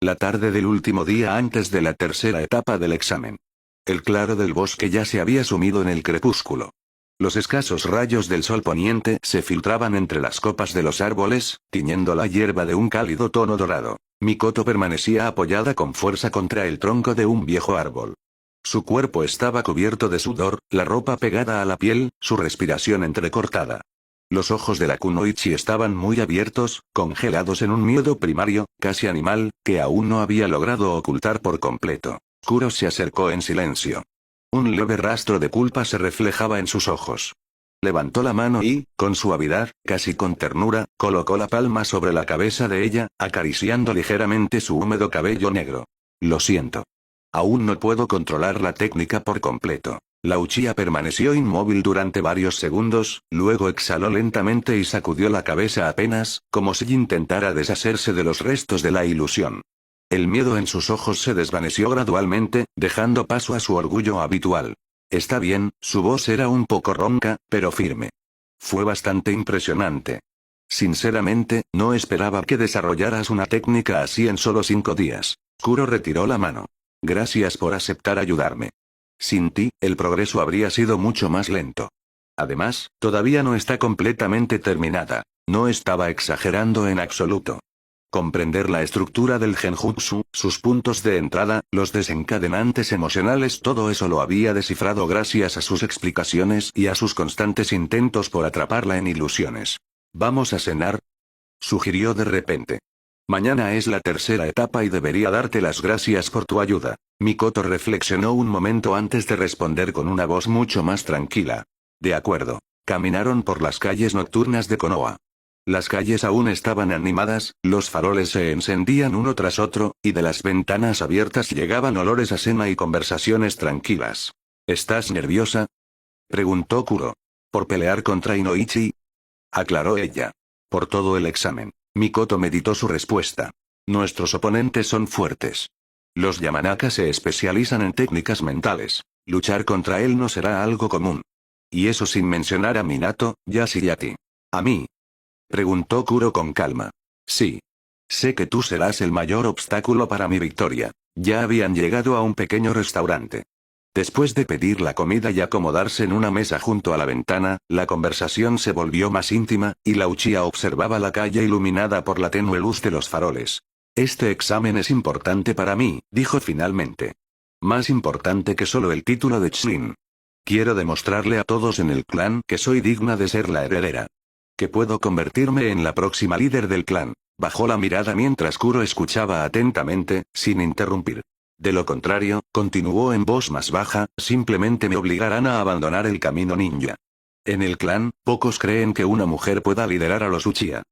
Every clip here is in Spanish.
La tarde del último día antes de la tercera etapa del examen. El claro del bosque ya se había sumido en el crepúsculo. Los escasos rayos del sol poniente se filtraban entre las copas de los árboles, tiñendo la hierba de un cálido tono dorado. Mikoto permanecía apoyada con fuerza contra el tronco de un viejo árbol. Su cuerpo estaba cubierto de sudor, la ropa pegada a la piel, su respiración entrecortada. Los ojos de la kunoichi estaban muy abiertos, congelados en un miedo primario, casi animal, que aún no había logrado ocultar por completo. Kuro se acercó en silencio. Un leve rastro de culpa se reflejaba en sus ojos. Levantó la mano y, con suavidad, casi con ternura, colocó la palma sobre la cabeza de ella, acariciando ligeramente su húmedo cabello negro. Lo siento. Aún no puedo controlar la técnica por completo. La Uchiha permaneció inmóvil durante varios segundos, luego exhaló lentamente y sacudió la cabeza apenas, como si intentara deshacerse de los restos de la ilusión. El miedo en sus ojos se desvaneció gradualmente, dejando paso a su orgullo habitual. Está bien, su voz era un poco ronca, pero firme. Fue bastante impresionante. Sinceramente, no esperaba que desarrollaras una técnica así en solo 5 días. Kuro retiró la mano. Gracias por aceptar ayudarme. Sin ti, el progreso habría sido mucho más lento. Además, todavía no está completamente terminada. No estaba exagerando en absoluto. Comprender la estructura del genjutsu, sus puntos de entrada, los desencadenantes emocionales, todo eso lo había descifrado gracias a sus explicaciones y a sus constantes intentos por atraparla en ilusiones. ¿Vamos a cenar?, sugirió de repente. Mañana es la tercera etapa y debería darte las gracias por tu ayuda. Mikoto reflexionó un momento antes de responder con una voz mucho más tranquila. De acuerdo. Caminaron por las calles nocturnas de Konoha. Las calles aún estaban animadas, los faroles se encendían uno tras otro, y de las ventanas abiertas llegaban olores a cena y conversaciones tranquilas. ¿Estás nerviosa?, preguntó Kuro. ¿Por pelear contra Inoichi?, aclaró ella. Por todo el examen. Mikoto meditó su respuesta. Nuestros oponentes son fuertes. Los Yamanaka se especializan en técnicas mentales. Luchar contra él no será algo común. Y eso sin mencionar a Minato, Yashi y a ti. ¿A mí?, preguntó Kuro con calma. Sí. Sé que tú serás el mayor obstáculo para mi victoria. Ya habían llegado a un pequeño restaurante. Después de pedir la comida y acomodarse en una mesa junto a la ventana, la conversación se volvió más íntima, y la Uchiha observaba la calle iluminada por la tenue luz de los faroles. Este examen es importante para mí, dijo finalmente. Más importante que solo el título de Chunin. Quiero demostrarle a todos en el clan que soy digna de ser la heredera. Que puedo convertirme en la próxima líder del clan. Bajó la mirada mientras Kuro escuchaba atentamente, sin interrumpir. De lo contrario, continuó en voz más baja, simplemente me obligarán a abandonar el camino ninja. En el clan, pocos creen que una mujer pueda liderar a los Uchiha.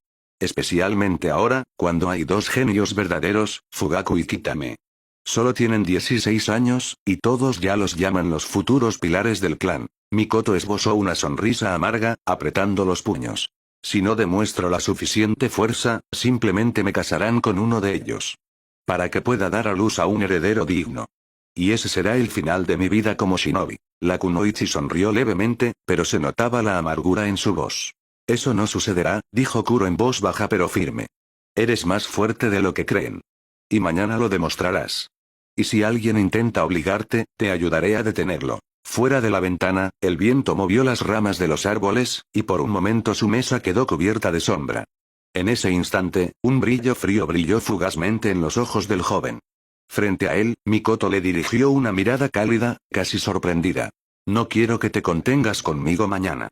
Especialmente ahora, cuando hay 2 genios verdaderos, Fugaku y Kitame. Solo tienen 16 años, y todos ya los llaman los futuros pilares del clan. Mikoto esbozó una sonrisa amarga, apretando los puños. Si no demuestro la suficiente fuerza, simplemente me casarán con uno de ellos. Para que pueda dar a luz a un heredero digno. Y ese será el final de mi vida como shinobi. La kunoichi sonrió levemente, pero se notaba la amargura en su voz. Eso no sucederá, dijo Kuro en voz baja pero firme. Eres más fuerte de lo que creen. Y mañana lo demostrarás. Y si alguien intenta obligarte, te ayudaré a detenerlo. Fuera de la ventana, el viento movió las ramas de los árboles, y por un momento su mesa quedó cubierta de sombra. En ese instante, un brillo frío brilló fugazmente en los ojos del joven. Frente a él, Mikoto le dirigió una mirada cálida, casi sorprendida. No quiero que te contengas conmigo mañana.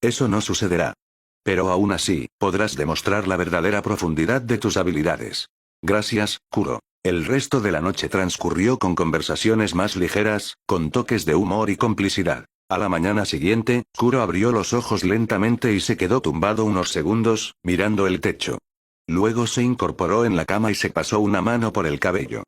Eso no sucederá. Pero aún así, podrás demostrar la verdadera profundidad de tus habilidades. Gracias, Kuro. El resto de la noche transcurrió con conversaciones más ligeras, con toques de humor y complicidad. A la mañana siguiente, Kuro abrió los ojos lentamente y se quedó tumbado unos segundos, mirando el techo. Luego se incorporó en la cama y se pasó una mano por el cabello.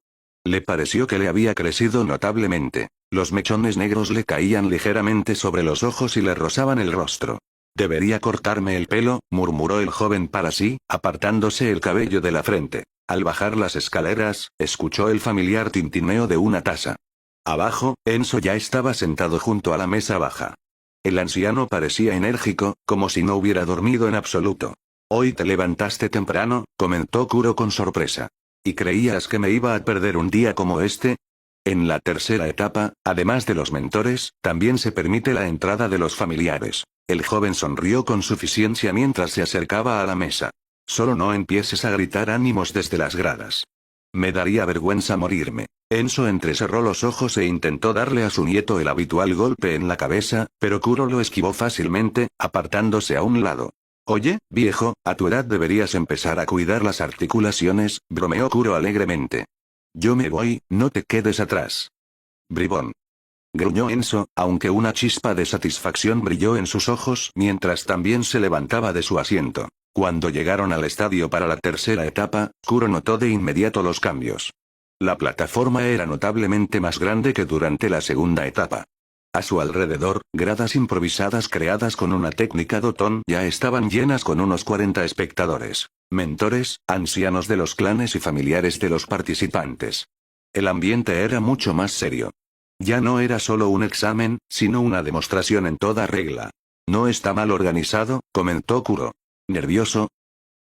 Le pareció que le había crecido notablemente. Los mechones negros le caían ligeramente sobre los ojos y le rozaban el rostro. Debería cortarme el pelo, murmuró el joven para sí, apartándose el cabello de la frente. Al bajar las escaleras, escuchó el familiar tintineo de una taza. Abajo, Enzo ya estaba sentado junto a la mesa baja. El anciano parecía enérgico, como si no hubiera dormido en absoluto. Hoy te levantaste temprano, comentó Kuro con sorpresa. ¿Y creías que me iba a perder un día como este? En la tercera etapa, además de los mentores, también se permite la entrada de los familiares. El joven sonrió con suficiencia mientras se acercaba a la mesa. Solo no empieces a gritar ánimos desde las gradas. Me daría vergüenza morirme. Enso entrecerró los ojos e intentó darle a su nieto el habitual golpe en la cabeza, pero Kuro lo esquivó fácilmente, apartándose a un lado. Oye, viejo, a tu edad deberías empezar a cuidar las articulaciones, bromeó Kuro alegremente. Yo me voy, no te quedes atrás. Bribón. Gruñó Enso, aunque una chispa de satisfacción brilló en sus ojos mientras también se levantaba de su asiento. Cuando llegaron al estadio para la tercera etapa, Kuro notó de inmediato los cambios. La plataforma era notablemente más grande que durante la segunda etapa. A su alrededor, gradas improvisadas creadas con una técnica dotón ya estaban llenas con unos 40 espectadores, mentores, ancianos de los clanes y familiares de los participantes. El ambiente era mucho más serio. Ya no era solo un examen, sino una demostración en toda regla. No está mal organizado, comentó Kuro. ¿Nervioso?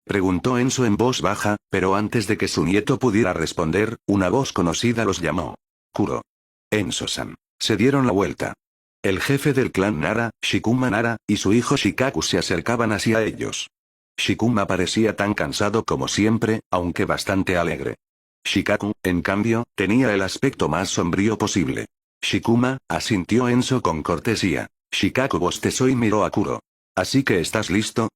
Preguntó Enso en voz baja, pero antes de que su nieto pudiera responder, una voz conocida los llamó. Kuro. Enso-san. Se dieron la vuelta. El jefe del clan Nara, Shikuma Nara, y su hijo Shikaku se acercaban hacia ellos. Shikuma parecía tan cansado como siempre, aunque bastante alegre. Shikaku, en cambio, tenía el aspecto más sombrío posible. Shikuma, asintió Enso con cortesía. Shikaku bostezó y miró a Kuro. ¿Así que estás listo?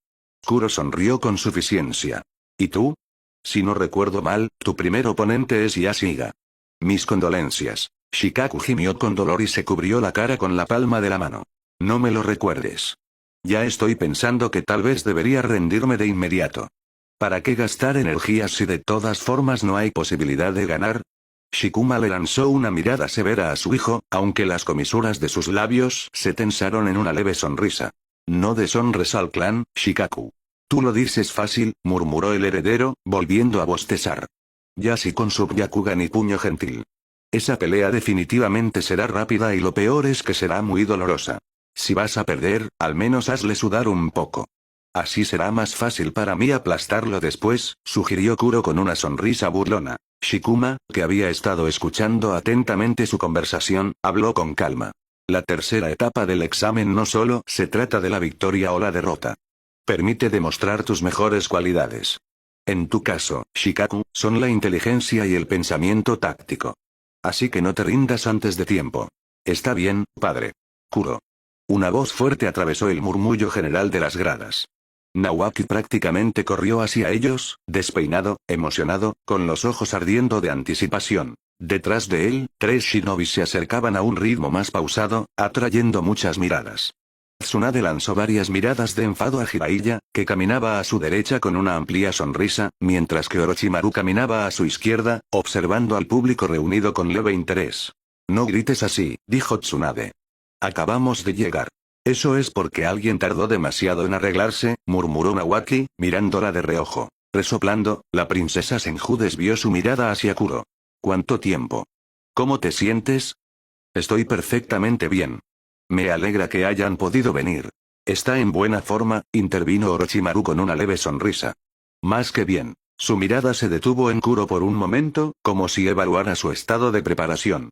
Kuro sonrió con suficiencia. ¿Y tú? Si no recuerdo mal, tu primer oponente es Yashiga. Mis condolencias. Shikaku gimió con dolor y se cubrió la cara con la palma de la mano. No me lo recuerdes. Ya estoy pensando que tal vez debería rendirme de inmediato. ¿Para qué gastar energías si de todas formas no hay posibilidad de ganar? Shikuma le lanzó una mirada severa a su hijo, aunque las comisuras de sus labios se tensaron en una leve sonrisa. No deshonres al clan, Shikaku. Tú lo dices fácil, murmuró el heredero, volviendo a bostezar. Yashi con su Byakugan y puño gentil. Esa pelea definitivamente será rápida y lo peor es que será muy dolorosa. Si vas a perder, al menos hazle sudar un poco. Así será más fácil para mí aplastarlo después, sugirió Kuro con una sonrisa burlona. Shikuma, que había estado escuchando atentamente su conversación, habló con calma. La tercera etapa del examen no solo se trata de la victoria o la derrota. Permite demostrar tus mejores cualidades. En tu caso, Shikaku, son la inteligencia y el pensamiento táctico. Así que no te rindas antes de tiempo. Está bien, padre. Kuro. Una voz fuerte atravesó el murmullo general de las gradas. Nawaki prácticamente corrió hacia ellos, despeinado, emocionado, con los ojos ardiendo de anticipación. Detrás de él, 3 shinobis se acercaban a un ritmo más pausado, atrayendo muchas miradas. Tsunade lanzó varias miradas de enfado a Jiraiya, que caminaba a su derecha con una amplia sonrisa, mientras que Orochimaru caminaba a su izquierda, observando al público reunido con leve interés. No grites así, dijo Tsunade. Acabamos de llegar. Eso es porque alguien tardó demasiado en arreglarse, murmuró Nawaki, mirándola de reojo. Resoplando, la princesa Senju desvió su mirada hacia Kuro. ¿Cuánto tiempo? ¿Cómo te sientes? Estoy perfectamente bien. Me alegra que hayan podido venir. Está en buena forma, intervino Orochimaru con una leve sonrisa. Más que bien. Su mirada se detuvo en Kuro por un momento, como si evaluara su estado de preparación.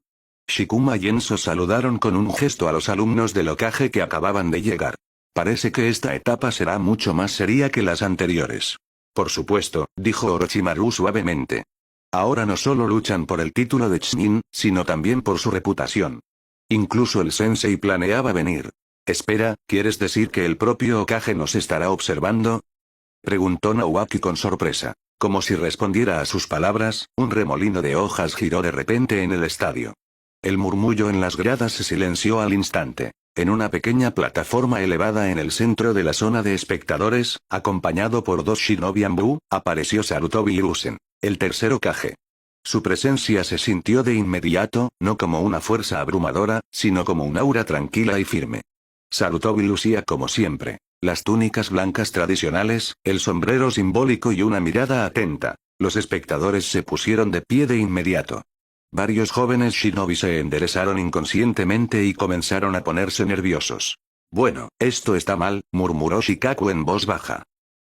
Shikuma y Enso saludaron con un gesto a los alumnos del Hokage que acababan de llegar. Parece que esta etapa será mucho más seria que las anteriores. Por supuesto, dijo Orochimaru suavemente. Ahora no solo luchan por el título de Chunin, sino también por su reputación. Incluso el sensei planeaba venir. Espera, ¿quieres decir que el propio Hokage nos estará observando? Preguntó Nawaki con sorpresa. Como si respondiera a sus palabras, un remolino de hojas giró de repente en el estadio. El murmullo en las gradas se silenció al instante. En una pequeña plataforma elevada en el centro de la zona de espectadores, acompañado por 2 shinobi Anbu, apareció Sarutobi Hiruzen, el tercer Hokage. Su presencia se sintió de inmediato, no como una fuerza abrumadora, sino como un aura tranquila y firme. Sarutobi lucía como siempre. Las túnicas blancas tradicionales, el sombrero simbólico y una mirada atenta. Los espectadores se pusieron de pie de inmediato. Varios jóvenes shinobi se enderezaron inconscientemente y comenzaron a ponerse nerviosos. Bueno, esto está mal, murmuró Shikaku en voz baja.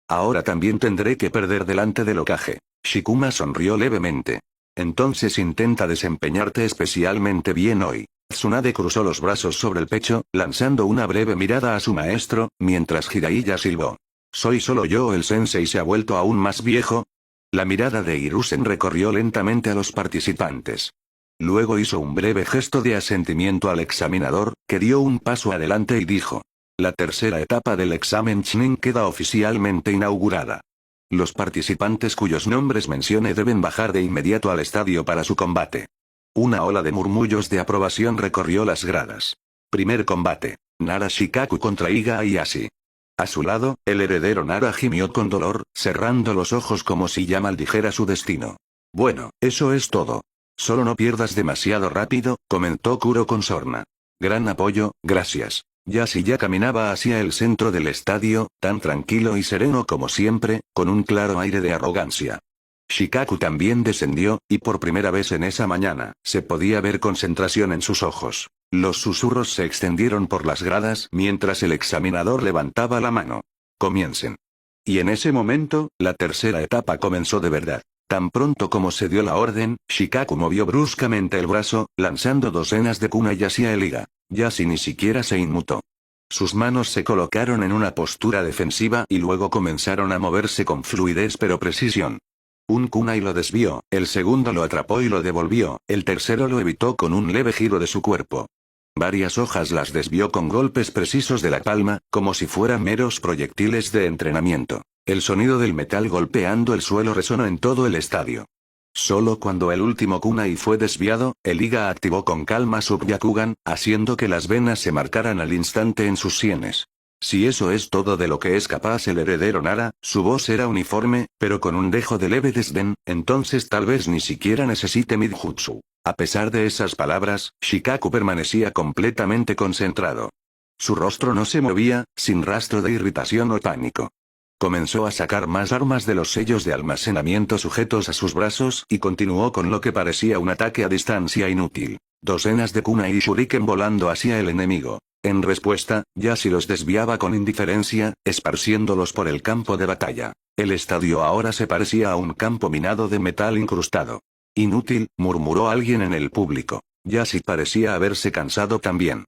Ahora también tendré que perder delante del Hokage. Shikuma sonrió levemente. Entonces intenta desempeñarte especialmente bien hoy. Tsunade cruzó los brazos sobre el pecho, lanzando una breve mirada a su maestro, mientras Jiraiya silbó. ¿Soy solo yo el sensei se ha vuelto aún más viejo? La mirada de Hiruzen recorrió lentamente a los participantes. Luego hizo un breve gesto de asentimiento al examinador, que dio un paso adelante y dijo. La tercera etapa del examen Chunin queda oficialmente inaugurada. Los participantes cuyos nombres mencione deben bajar de inmediato al estadio para su combate. Una ola de murmullos de aprobación recorrió las gradas. Primer combate. Nara Shikaku contra Iga Ayashi. A su lado, el heredero Nara gimió con dolor, cerrando los ojos como si ya maldijera su destino. Bueno, eso es todo. Solo no pierdas demasiado rápido, comentó Kuro con sorna. Gran apoyo, gracias. Yashi ya caminaba hacia el centro del estadio, tan tranquilo y sereno como siempre, con un claro aire de arrogancia. Shikaku también descendió, y por primera vez en esa mañana, se podía ver concentración en sus ojos. Los susurros se extendieron por las gradas mientras el examinador levantaba la mano. Comiencen. Y en ese momento, la tercera etapa comenzó de verdad. Tan pronto como se dio la orden, Shikaku movió bruscamente el brazo, lanzando docenas de kunai hacia el Iga. Yashi ni siquiera se inmutó. Sus manos se colocaron en una postura defensiva y luego comenzaron a moverse con fluidez pero precisión. Un kunai lo desvió, el segundo lo atrapó y lo devolvió, el tercero lo evitó con un leve giro de su cuerpo. Varias hojas las desvió con golpes precisos de la palma, como si fueran meros proyectiles de entrenamiento. El sonido del metal golpeando el suelo resonó en todo el estadio. Solo cuando el último kunai fue desviado, el Iga activó con calma su Byakugan, haciendo que las venas se marcaran al instante en sus sienes. Si eso es todo de lo que es capaz el heredero Nara, su voz era uniforme, pero con un dejo de leve desdén, entonces tal vez ni siquiera necesite Midjutsu. A pesar de esas palabras, Shikaku permanecía completamente concentrado. Su rostro no se movía, sin rastro de irritación o pánico. Comenzó a sacar más armas de los sellos de almacenamiento sujetos a sus brazos y continuó con lo que parecía un ataque a distancia inútil. Docenas de kunai y shuriken volando hacia el enemigo. En respuesta, Yashi los desviaba con indiferencia, esparciéndolos por el campo de batalla. El estadio ahora se parecía a un campo minado de metal incrustado. Inútil, murmuró alguien en el público. Yashi parecía haberse cansado también.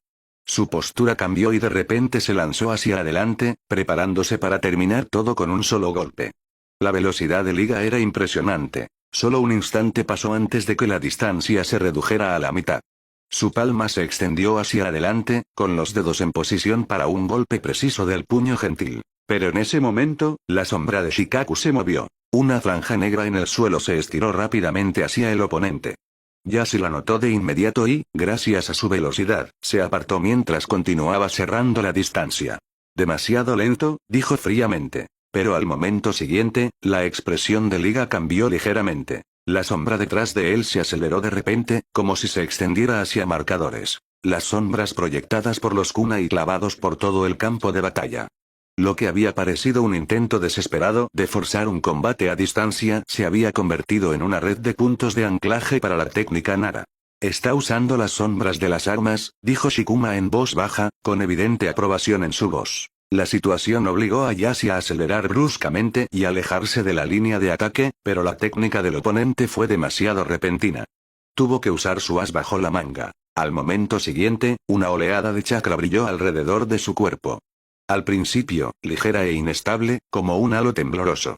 Su postura cambió y de repente se lanzó hacia adelante, preparándose para terminar todo con un solo golpe. La velocidad de Iga era impresionante. Solo un instante pasó antes de que la distancia se redujera a la mitad. Su palma se extendió hacia adelante, con los dedos en posición para un golpe preciso del puño gentil. Pero en ese momento, la sombra de Shikaku se movió. Una franja negra en el suelo se estiró rápidamente hacia el oponente. Yashi la notó de inmediato y, gracias a su velocidad, se apartó mientras continuaba cerrando la distancia. Demasiado lento, dijo fríamente. Pero al momento siguiente, la expresión de Iga cambió ligeramente. La sombra detrás de él se aceleró de repente, como si se extendiera hacia marcadores. Las sombras proyectadas por los kunai clavados por todo el campo de batalla. Lo que había parecido un intento desesperado de forzar un combate a distancia se había convertido en una red de puntos de anclaje para la técnica Nara. Está usando las sombras de las armas, dijo Shikuma en voz baja, con evidente aprobación en su voz. La situación obligó a Yashi a acelerar bruscamente y alejarse de la línea de ataque, pero la técnica del oponente fue demasiado repentina. Tuvo que usar su as bajo la manga. Al momento siguiente, una oleada de chakra brilló alrededor de su cuerpo. Al principio, ligera e inestable, como un halo tembloroso.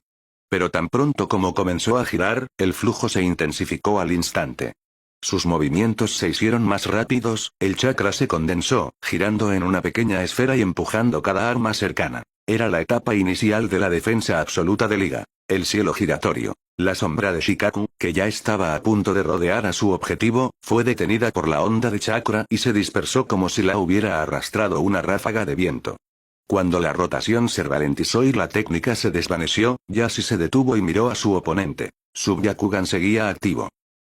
Pero tan pronto como comenzó a girar, el flujo se intensificó al instante. Sus movimientos se hicieron más rápidos, el chakra se condensó, girando en una pequeña esfera y empujando cada arma cercana. Era la etapa inicial de la defensa absoluta de Iga. El cielo giratorio. La sombra de Shikaku, que ya estaba a punto de rodear a su objetivo, fue detenida por la onda de chakra y se dispersó como si la hubiera arrastrado una ráfaga de viento. Cuando la rotación se ralentizó y la técnica se desvaneció, Yashi se detuvo y miró a su oponente. Su Byakugan seguía activo.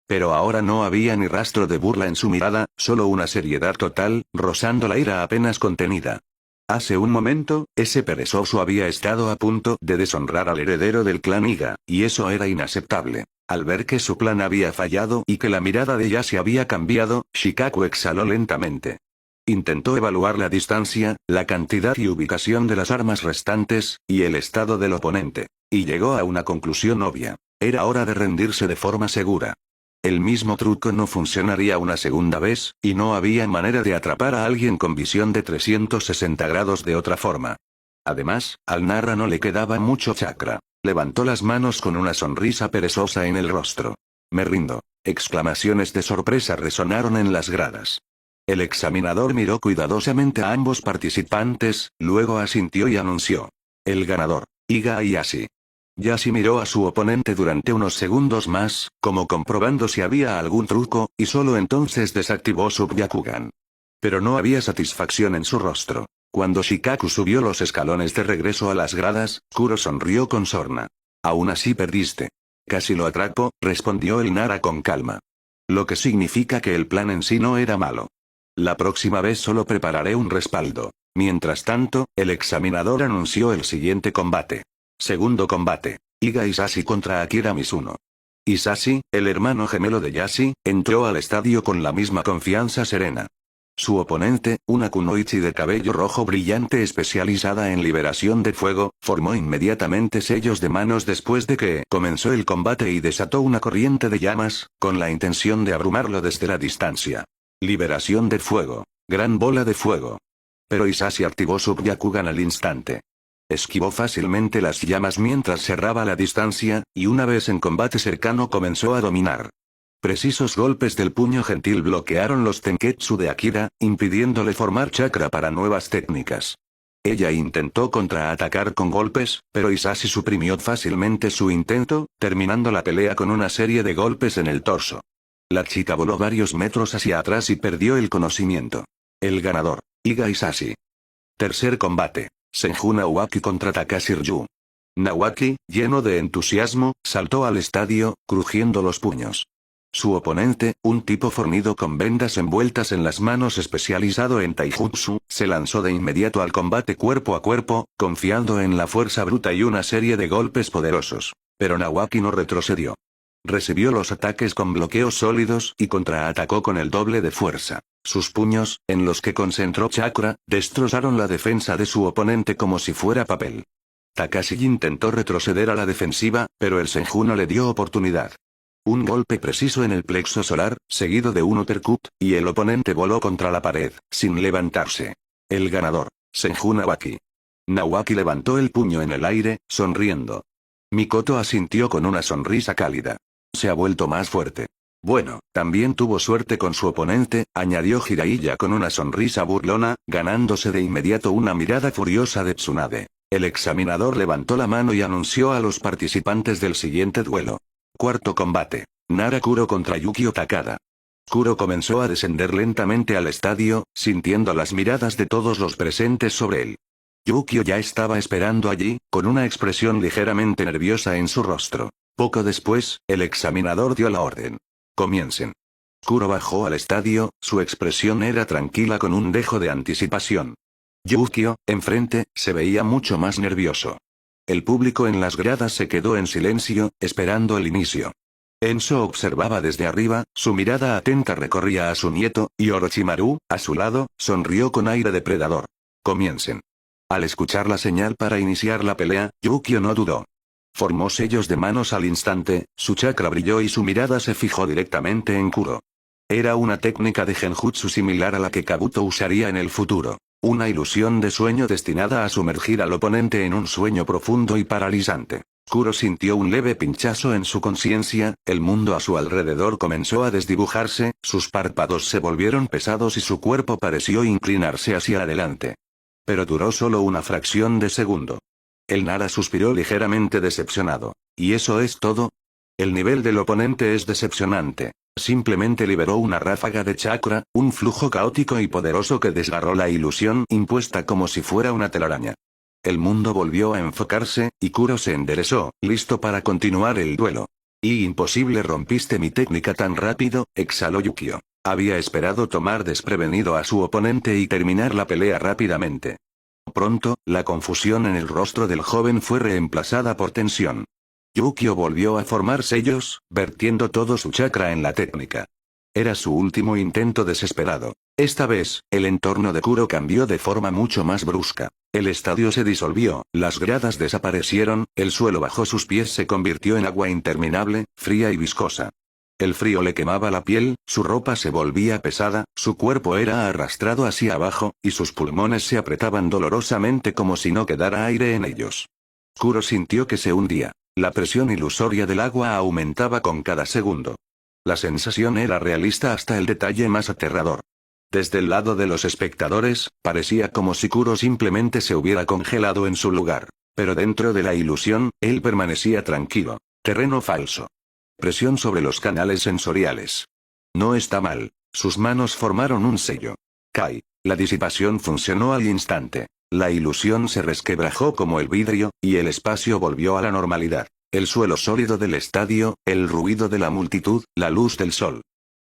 Pero ahora no había ni rastro de burla en su mirada, solo una seriedad total, rozando la ira apenas contenida. Hace un momento, ese perezoso había estado a punto de deshonrar al heredero del clan Iga, y eso era inaceptable. Al ver que su plan había fallado y que la mirada de Yashi había cambiado, Shikaku exhaló lentamente. Intentó evaluar la distancia, la cantidad y ubicación de las armas restantes, y el estado del oponente. Y llegó a una conclusión obvia. Era hora de rendirse de forma segura. El mismo truco no funcionaría una segunda vez, y no había manera de atrapar a alguien con visión de 360 grados de otra forma. Además, al Nara no le quedaba mucho chakra. Levantó las manos con una sonrisa perezosa en el rostro. Me rindo. Exclamaciones de sorpresa resonaron en las gradas. El examinador miró cuidadosamente a ambos participantes, luego asintió y anunció. El ganador, Iga Ieyasu. Ieyasu miró a su oponente durante unos segundos más, como comprobando si había algún truco, y solo entonces desactivó su Byakugan. Pero no había satisfacción en su rostro. Cuando Shikaku subió los escalones de regreso a las gradas, Kuro sonrió con sorna. Aún así perdiste. Casi lo atrapo, respondió el Nara con calma. Lo que significa que el plan en sí no era malo. La próxima vez solo prepararé un respaldo. Mientras tanto, el examinador anunció el siguiente combate. Segundo combate. Iga Ieyasu contra Akira Mizuno. Ieyasu, el hermano gemelo de Ieyasu, entró al estadio con la misma confianza serena. Su oponente, una kunoichi de cabello rojo brillante especializada en liberación de fuego, formó inmediatamente sellos de manos después de que comenzó el combate y desató una corriente de llamas, con la intención de abrumarlo desde la distancia. Liberación de fuego. Gran bola de fuego. Pero Ieyasu activó su Byakugan al instante. Esquivó fácilmente las llamas mientras cerraba la distancia, y una vez en combate cercano comenzó a dominar. Precisos golpes del puño gentil bloquearon los tenketsu de Akira, impidiéndole formar chakra para nuevas técnicas. Ella intentó contraatacar con golpes, pero Ieyasu suprimió fácilmente su intento, terminando la pelea con una serie de golpes en el torso. La chica voló varios metros hacia atrás y perdió el conocimiento. El ganador, Iga Ieyasu. Tercer combate. Senju Nawaki contra Takashi Ryu. Nawaki, lleno de entusiasmo, saltó al estadio, crujiendo los puños. Su oponente, un tipo fornido con vendas envueltas en las manos especializado en taijutsu, se lanzó de inmediato al combate cuerpo a cuerpo, confiando en la fuerza bruta y una serie de golpes poderosos. Pero Nawaki no retrocedió. Recibió los ataques con bloqueos sólidos y contraatacó con el doble de fuerza. Sus puños, en los que concentró chakra, destrozaron la defensa de su oponente como si fuera papel. Takashi intentó retroceder a la defensiva, pero el Senju no le dio oportunidad. Un golpe preciso en el plexo solar, seguido de un uppercut, y el oponente voló contra la pared, sin levantarse. El ganador, Senju Nawaki. Nawaki levantó el puño en el aire, sonriendo. Mikoto asintió con una sonrisa cálida. Se ha vuelto más fuerte. Bueno, también tuvo suerte con su oponente, añadió Jiraiya con una sonrisa burlona, ganándose de inmediato una mirada furiosa de Tsunade. El examinador levantó la mano y anunció a los participantes del siguiente duelo. Cuarto combate. Nara Kuro contra Yukio Takada. Kuro comenzó a descender lentamente al estadio, sintiendo las miradas de todos los presentes sobre él. Yukio ya estaba esperando allí, con una expresión ligeramente nerviosa en su rostro. Poco después, el examinador dio la orden. Comiencen. Kuro bajó al estadio, su expresión era tranquila con un dejo de anticipación. Yukio, enfrente, se veía mucho más nervioso. El público en las gradas se quedó en silencio, esperando el inicio. Enso observaba desde arriba, su mirada atenta recorría a su nieto, y Orochimaru, a su lado, sonrió con aire depredador. Comiencen. Al escuchar la señal para iniciar la pelea, Yukio no dudó. Formó sellos de manos al instante, su chakra brilló y su mirada se fijó directamente en Kuro. Era una técnica de genjutsu similar a la que Kabuto usaría en el futuro. Una ilusión de sueño destinada a sumergir al oponente en un sueño profundo y paralizante. Kuro sintió un leve pinchazo en su conciencia, el mundo a su alrededor comenzó a desdibujarse, sus párpados se volvieron pesados y su cuerpo pareció inclinarse hacia adelante. Pero duró solo una fracción de segundo. El Nara suspiró ligeramente decepcionado. ¿Y eso es todo? El nivel del oponente es decepcionante. Simplemente liberó una ráfaga de chakra, un flujo caótico y poderoso que desgarró la ilusión impuesta como si fuera una telaraña. El mundo volvió a enfocarse, y Kuro se enderezó, listo para continuar el duelo. Y imposible, rompiste mi técnica tan rápido, exhaló Yukio. Había esperado tomar desprevenido a su oponente y terminar la pelea rápidamente. Pronto, la confusión en el rostro del joven fue reemplazada por tensión. Yukio volvió a formar sellos, vertiendo todo su chakra en la técnica. Era su último intento desesperado. Esta vez, el entorno de Kuro cambió de forma mucho más brusca. El estadio se disolvió, las gradas desaparecieron, el suelo bajo sus pies se convirtió en agua interminable, fría y viscosa. El frío le quemaba la piel, su ropa se volvía pesada, su cuerpo era arrastrado hacia abajo, y sus pulmones se apretaban dolorosamente como si no quedara aire en ellos. Kuro sintió que se hundía. La presión ilusoria del agua aumentaba con cada segundo. La sensación era realista hasta el detalle más aterrador. Desde el lado de los espectadores, parecía como si Kuro simplemente se hubiera congelado en su lugar. Pero dentro de la ilusión, él permanecía tranquilo. Terreno falso. Presión sobre los canales sensoriales. No está mal. Sus manos formaron un sello. Kai. La disipación funcionó al instante. La ilusión se resquebrajó como el vidrio, y el espacio volvió a la normalidad. El suelo sólido del estadio, el ruido de la multitud, la luz del sol.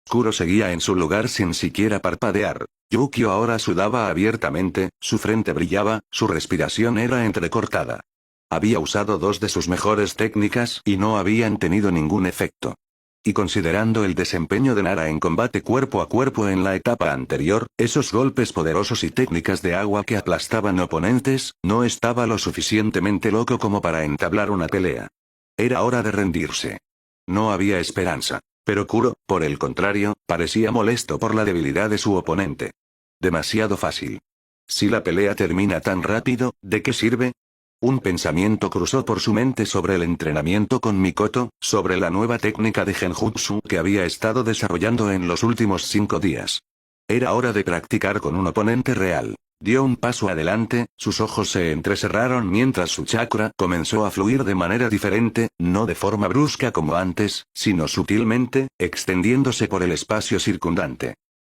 Kuro seguía en su lugar sin siquiera parpadear. Yukio ahora sudaba abiertamente, su frente brillaba, su respiración era entrecortada. Había usado dos de sus mejores técnicas y no habían tenido ningún efecto. Y considerando el desempeño de Nara en combate cuerpo a cuerpo en la etapa anterior, esos golpes poderosos y técnicas de agua que aplastaban oponentes, no estaba lo suficientemente loco como para entablar una pelea. Era hora de rendirse. No había esperanza. Pero Kuro, por el contrario, parecía molesto por la debilidad de su oponente. Demasiado fácil. Si la pelea termina tan rápido, ¿de qué sirve? Un pensamiento cruzó por su mente sobre el entrenamiento con Mikoto, sobre la nueva técnica de Genjutsu que había estado desarrollando en los últimos 5 días. Era hora de practicar con un oponente real. Dio un paso adelante, sus ojos se entrecerraron mientras su chakra comenzó a fluir de manera diferente, no de forma brusca como antes, sino sutilmente, extendiéndose por el espacio circundante.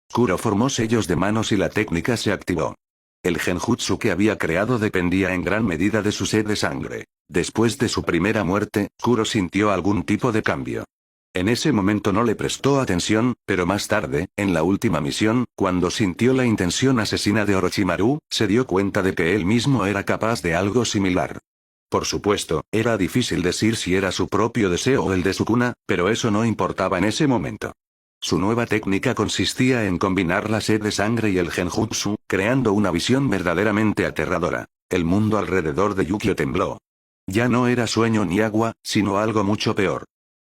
Kuro formó sellos de manos y la técnica se activó. El genjutsu que había creado dependía en gran medida de su sed de sangre. Después de su primera muerte, Kuro sintió algún tipo de cambio. En ese momento no le prestó atención, pero más tarde, en la última misión, cuando sintió la intención asesina de Orochimaru, se dio cuenta de que él mismo era capaz de algo similar. Por supuesto, era difícil decir si era su propio deseo o el de Sukuna, pero eso no importaba en ese momento. Su nueva técnica consistía en combinar la sed de sangre y el genjutsu, creando una visión verdaderamente aterradora. El mundo alrededor de Yukio tembló. Ya no era sueño ni agua, sino algo mucho peor.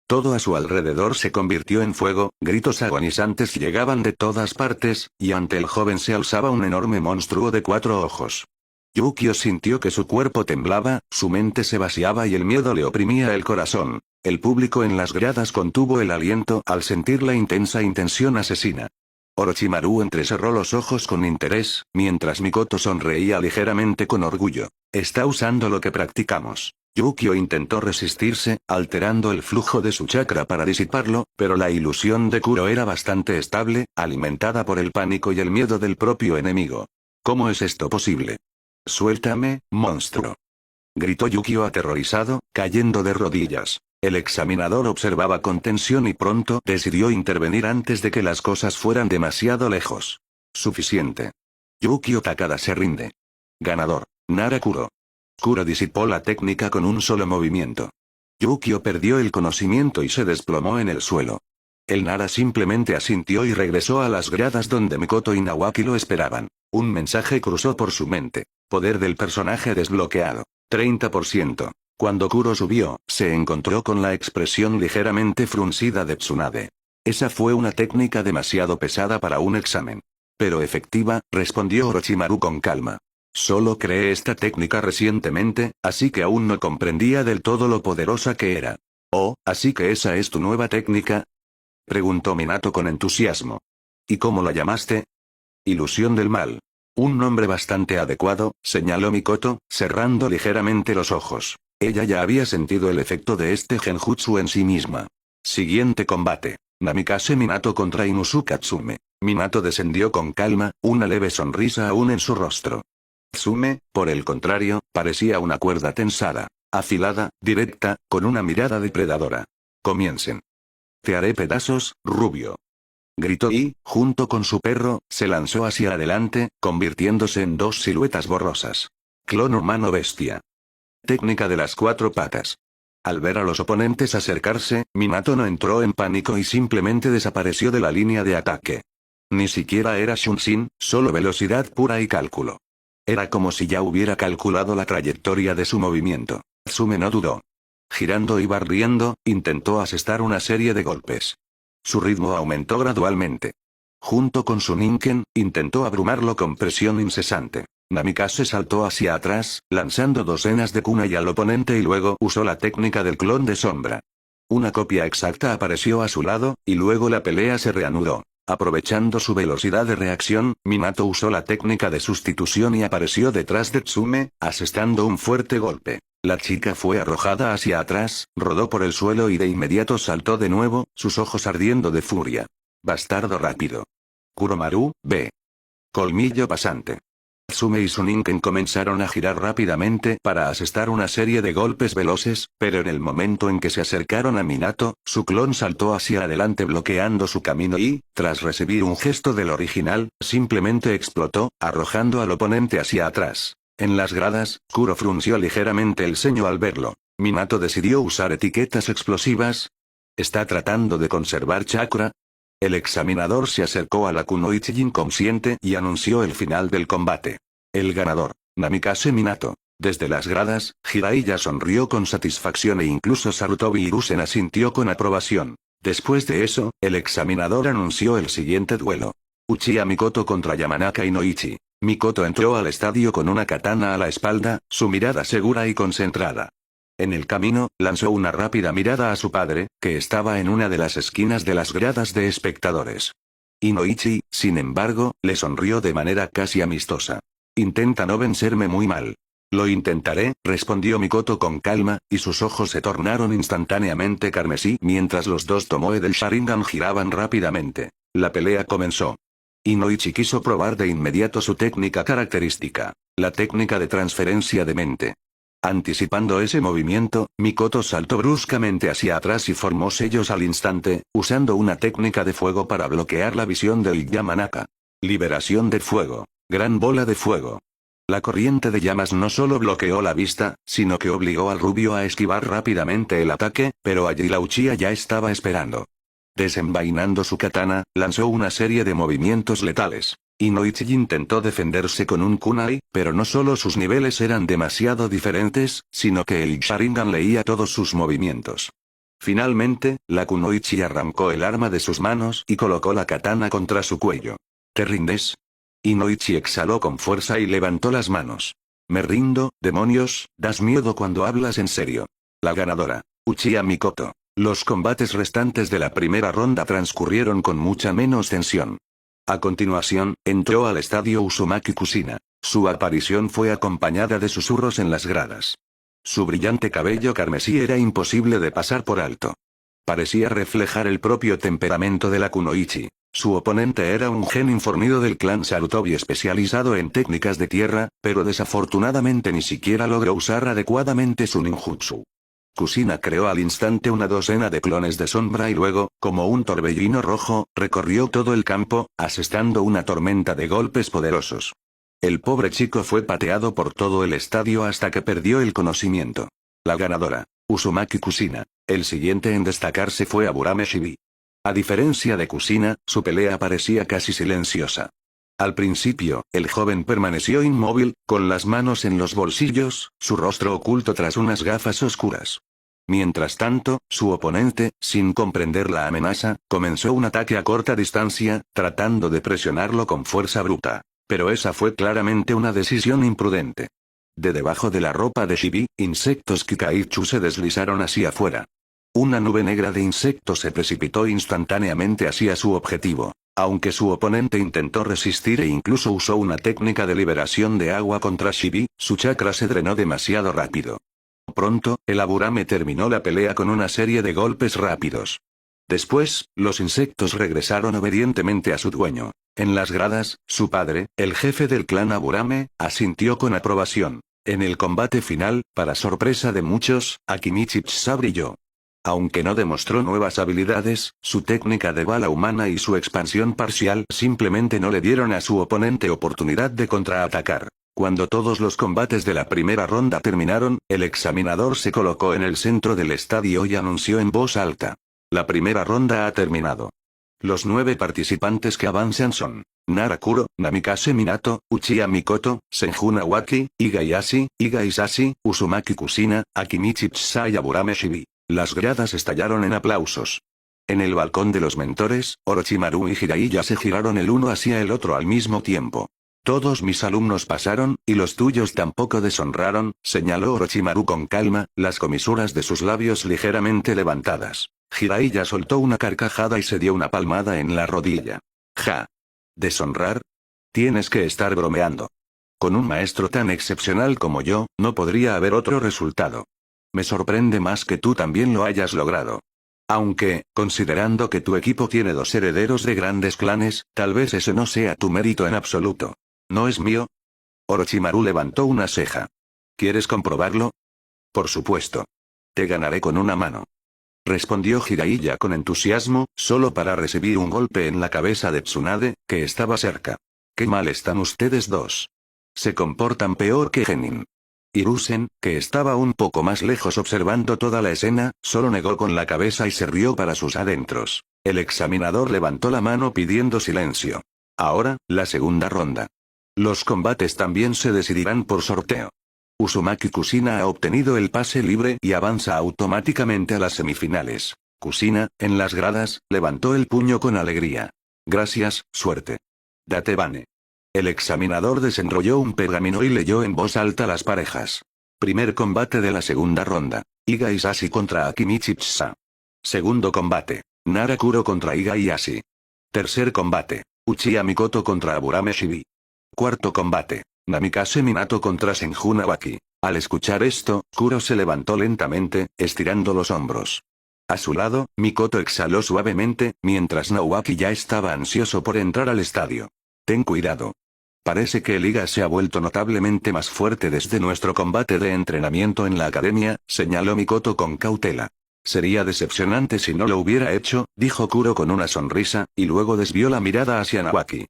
Todo a su alrededor se convirtió en fuego, gritos agonizantes llegaban de todas partes, y ante el joven se alzaba un enorme monstruo de 4 ojos. Yukio sintió que su cuerpo temblaba, su mente se vaciaba y el miedo le oprimía el corazón. El público en las gradas contuvo el aliento al sentir la intensa intención asesina. Orochimaru entrecerró los ojos con interés, mientras Mikoto sonreía ligeramente con orgullo. Está usando lo que practicamos. Yukio intentó resistirse, alterando el flujo de su chakra para disiparlo, pero la ilusión de Kuro era bastante estable, alimentada por el pánico y el miedo del propio enemigo. ¿Cómo es esto posible? «Suéltame, monstruo», gritó Yukio aterrorizado, cayendo de rodillas. El examinador observaba con tensión y pronto decidió intervenir antes de que las cosas fueran demasiado lejos. Suficiente. Yukio Takada se rinde. Ganador. Nara Kuro. Kuro disipó la técnica con un solo movimiento. Yukio perdió el conocimiento y se desplomó en el suelo. El Nara simplemente asintió y regresó a las gradas donde Mikoto y Nawaki lo esperaban. Un mensaje cruzó por su mente. Poder del personaje desbloqueado. 30%. Cuando Kuro subió, se encontró con la expresión ligeramente fruncida de Tsunade. Esa fue una técnica demasiado pesada para un examen. Pero efectiva, respondió Orochimaru con calma. Solo creé esta técnica recientemente, así que aún no comprendía del todo lo poderosa que era. Oh, ¿así que esa es tu nueva técnica?, preguntó Minato con entusiasmo. ¿Y cómo la llamaste? Ilusión del mal. Un nombre bastante adecuado, señaló Mikoto, cerrando ligeramente los ojos. Ella ya había sentido el efecto de este genjutsu en sí misma. Siguiente combate. Namikaze Minato contra Inuzuka Tsume. Minato descendió con calma, una leve sonrisa aún en su rostro. Tsume, por el contrario, parecía una cuerda tensada, afilada, directa, con una mirada depredadora. Comiencen. Te haré pedazos, rubio. Gritó y, junto con su perro, se lanzó hacia adelante, convirtiéndose en dos siluetas borrosas. Clon humano-bestia. Técnica de las 4 patas. Al ver a los oponentes acercarse, Minato no entró en pánico y simplemente desapareció de la línea de ataque. Ni siquiera era Shunshin, solo velocidad pura y cálculo. Era como si ya hubiera calculado la trayectoria de su movimiento. Tsume no dudó. Girando y barriendo, intentó asestar una serie de golpes. Su ritmo aumentó gradualmente. Junto con su Ninken, intentó abrumarlo con presión incesante. Namikaze saltó hacia atrás, lanzando docenas de kunai al oponente y luego usó la técnica del clon de sombra. Una copia exacta apareció a su lado, y luego la pelea se reanudó. Aprovechando su velocidad de reacción, Minato usó la técnica de sustitución y apareció detrás de Tsume, asestando un fuerte golpe. La chica fue arrojada hacia atrás, rodó por el suelo y de inmediato saltó de nuevo, sus ojos ardiendo de furia. Bastardo rápido. Kuromaru, ve. Colmillo pasante. Tsume y su Ninken comenzaron a girar rápidamente para asestar una serie de golpes veloces, pero en el momento en que se acercaron a Minato, su clon saltó hacia adelante bloqueando su camino y, tras recibir un gesto del original, simplemente explotó, arrojando al oponente hacia atrás. En las gradas, Kuro frunció ligeramente el ceño al verlo. Minato decidió usar etiquetas explosivas. ¿Está tratando de conservar chakra? El examinador se acercó a la kunoichi inconsciente y anunció el final del combate. El ganador, Namikaze Minato. Desde las gradas, Jiraiya sonrió con satisfacción e incluso Sarutobi Hiruzen asintió con aprobación. Después de eso, el examinador anunció el siguiente duelo. Uchiha Mikoto contra Yamanaka Inoichi. Mikoto entró al estadio con una katana a la espalda, su mirada segura y concentrada. En el camino, lanzó una rápida mirada a su padre, que estaba en una de las esquinas de las gradas de espectadores. Inoichi, sin embargo, le sonrió de manera casi amistosa. Intenta no vencerme muy mal. Lo intentaré, respondió Mikoto con calma, y sus ojos se tornaron instantáneamente carmesí mientras los dos tomoe del Sharingan giraban rápidamente. La pelea comenzó. Inoichi quiso probar de inmediato su técnica característica, la técnica de transferencia de mente. Anticipando ese movimiento, Mikoto saltó bruscamente hacia atrás y formó sellos al instante, usando una técnica de fuego para bloquear la visión del Yamanaka. Liberación de fuego. Gran bola de fuego. La corriente de llamas no solo bloqueó la vista, sino que obligó al rubio a esquivar rápidamente el ataque, pero allí la Uchiha ya estaba esperando. Desenvainando su katana, lanzó una serie de movimientos letales. Inoichi intentó defenderse con un kunai, pero no solo sus niveles eran demasiado diferentes, sino que el Sharingan leía todos sus movimientos. Finalmente, la kunoichi arrancó el arma de sus manos y colocó la katana contra su cuello. ¿Te rindes? Inoichi exhaló con fuerza y levantó las manos. Me rindo, demonios, das miedo cuando hablas en serio. La ganadora, Uchiha Mikoto. Los combates restantes de la primera ronda transcurrieron con mucha menos tensión. A continuación, entró al estadio Uzumaki Kushina. Su aparición fue acompañada de susurros en las gradas. Su brillante cabello carmesí era imposible de pasar por alto. Parecía reflejar el propio temperamento de la kunoichi. Su oponente era un genin fornido del clan Sarutobi especializado en técnicas de tierra, pero desafortunadamente ni siquiera logró usar adecuadamente su ninjutsu. Kushina creó al instante una docena de clones de sombra y luego, como un torbellino rojo, recorrió todo el campo, asestando una tormenta de golpes poderosos. El pobre chico fue pateado por todo el estadio hasta que perdió el conocimiento. La ganadora, Uzumaki Kushina. El siguiente en destacarse fue Aburame Shibi. A diferencia de Kushina, su pelea parecía casi silenciosa. Al principio, el joven permaneció inmóvil, con las manos en los bolsillos, su rostro oculto tras unas gafas oscuras. Mientras tanto, su oponente, sin comprender la amenaza, comenzó un ataque a corta distancia, tratando de presionarlo con fuerza bruta. Pero esa fue claramente una decisión imprudente. De debajo de la ropa de Shibi, insectos Kikaichu se deslizaron hacia afuera. Una nube negra de insectos se precipitó instantáneamente hacia su objetivo. Aunque su oponente intentó resistir e incluso usó una técnica de liberación de agua contra Shibi, su chakra se drenó demasiado rápido. Pronto, el Aburame terminó la pelea con una serie de golpes rápidos. Después, los insectos regresaron obedientemente a su dueño. En las gradas, su padre, el jefe del clan Aburame, asintió con aprobación. En el combate final, para sorpresa de muchos, Akimichi Tsusa brilló. Aunque no demostró nuevas habilidades, su técnica de bala humana y su expansión parcial simplemente no le dieron a su oponente oportunidad de contraatacar. Cuando todos los combates de la primera ronda terminaron, el examinador se colocó en el centro del estadio y anunció en voz alta. La primera ronda ha terminado. Los 9 participantes que avanzan son Narakuro, Namikaze Minato, Uchiha Mikoto, Senju Nawaki, Iga Ieyasu, Iga Isashi, Uzumaki Kushina, Akimichi Chisa y Aburame Shibi. Las gradas estallaron en aplausos. En el balcón de los mentores, Orochimaru y Jiraiya se giraron el uno hacia el otro al mismo tiempo. Todos mis alumnos pasaron, y los tuyos tampoco deshonraron, señaló Orochimaru con calma, las comisuras de sus labios ligeramente levantadas. Jiraiya soltó una carcajada y se dio una palmada en la rodilla. Ja. ¿Deshonrar? Tienes que estar bromeando. Con un maestro tan excepcional como yo, no podría haber otro resultado. Me sorprende más que tú también lo hayas logrado. Aunque, considerando que tu equipo tiene 2 herederos de grandes clanes, tal vez ese no sea tu mérito en absoluto. ¿No es mío? Orochimaru levantó una ceja. ¿Quieres comprobarlo? Por supuesto. Te ganaré con una mano. Respondió Jiraiya con entusiasmo, solo para recibir un golpe en la cabeza de Tsunade, que estaba cerca. Qué mal están ustedes dos. Se comportan peor que Genin. Hiruzen, que estaba un poco más lejos observando toda la escena, solo negó con la cabeza y se rió para sus adentros. El examinador levantó la mano pidiendo silencio. Ahora, la segunda ronda. Los combates también se decidirán por sorteo. Uzumaki Kushina ha obtenido el pase libre y avanza automáticamente a las semifinales. Kushina, en las gradas, levantó el puño con alegría. Gracias, suerte. Date Bane. El examinador desenrolló un pergamino y leyó en voz alta las parejas. Primer combate de la segunda ronda. Iga Isashi contra Akimichi Chisa. Segundo combate. Narakuro contra Iga Ieyasu. Tercer combate. Uchiha Mikoto contra Aburame Shibi. Cuarto combate. Namikaze Minato contra Senju Nawaki. Al escuchar esto, Kuro se levantó lentamente, estirando los hombros. A su lado, Mikoto exhaló suavemente, mientras Nawaki ya estaba ansioso por entrar al estadio. Ten cuidado. Parece que el Iga se ha vuelto notablemente más fuerte desde nuestro combate de entrenamiento en la academia, señaló Mikoto con cautela. Sería decepcionante si no lo hubiera hecho, dijo Kuro con una sonrisa, y luego desvió la mirada hacia Nawaki.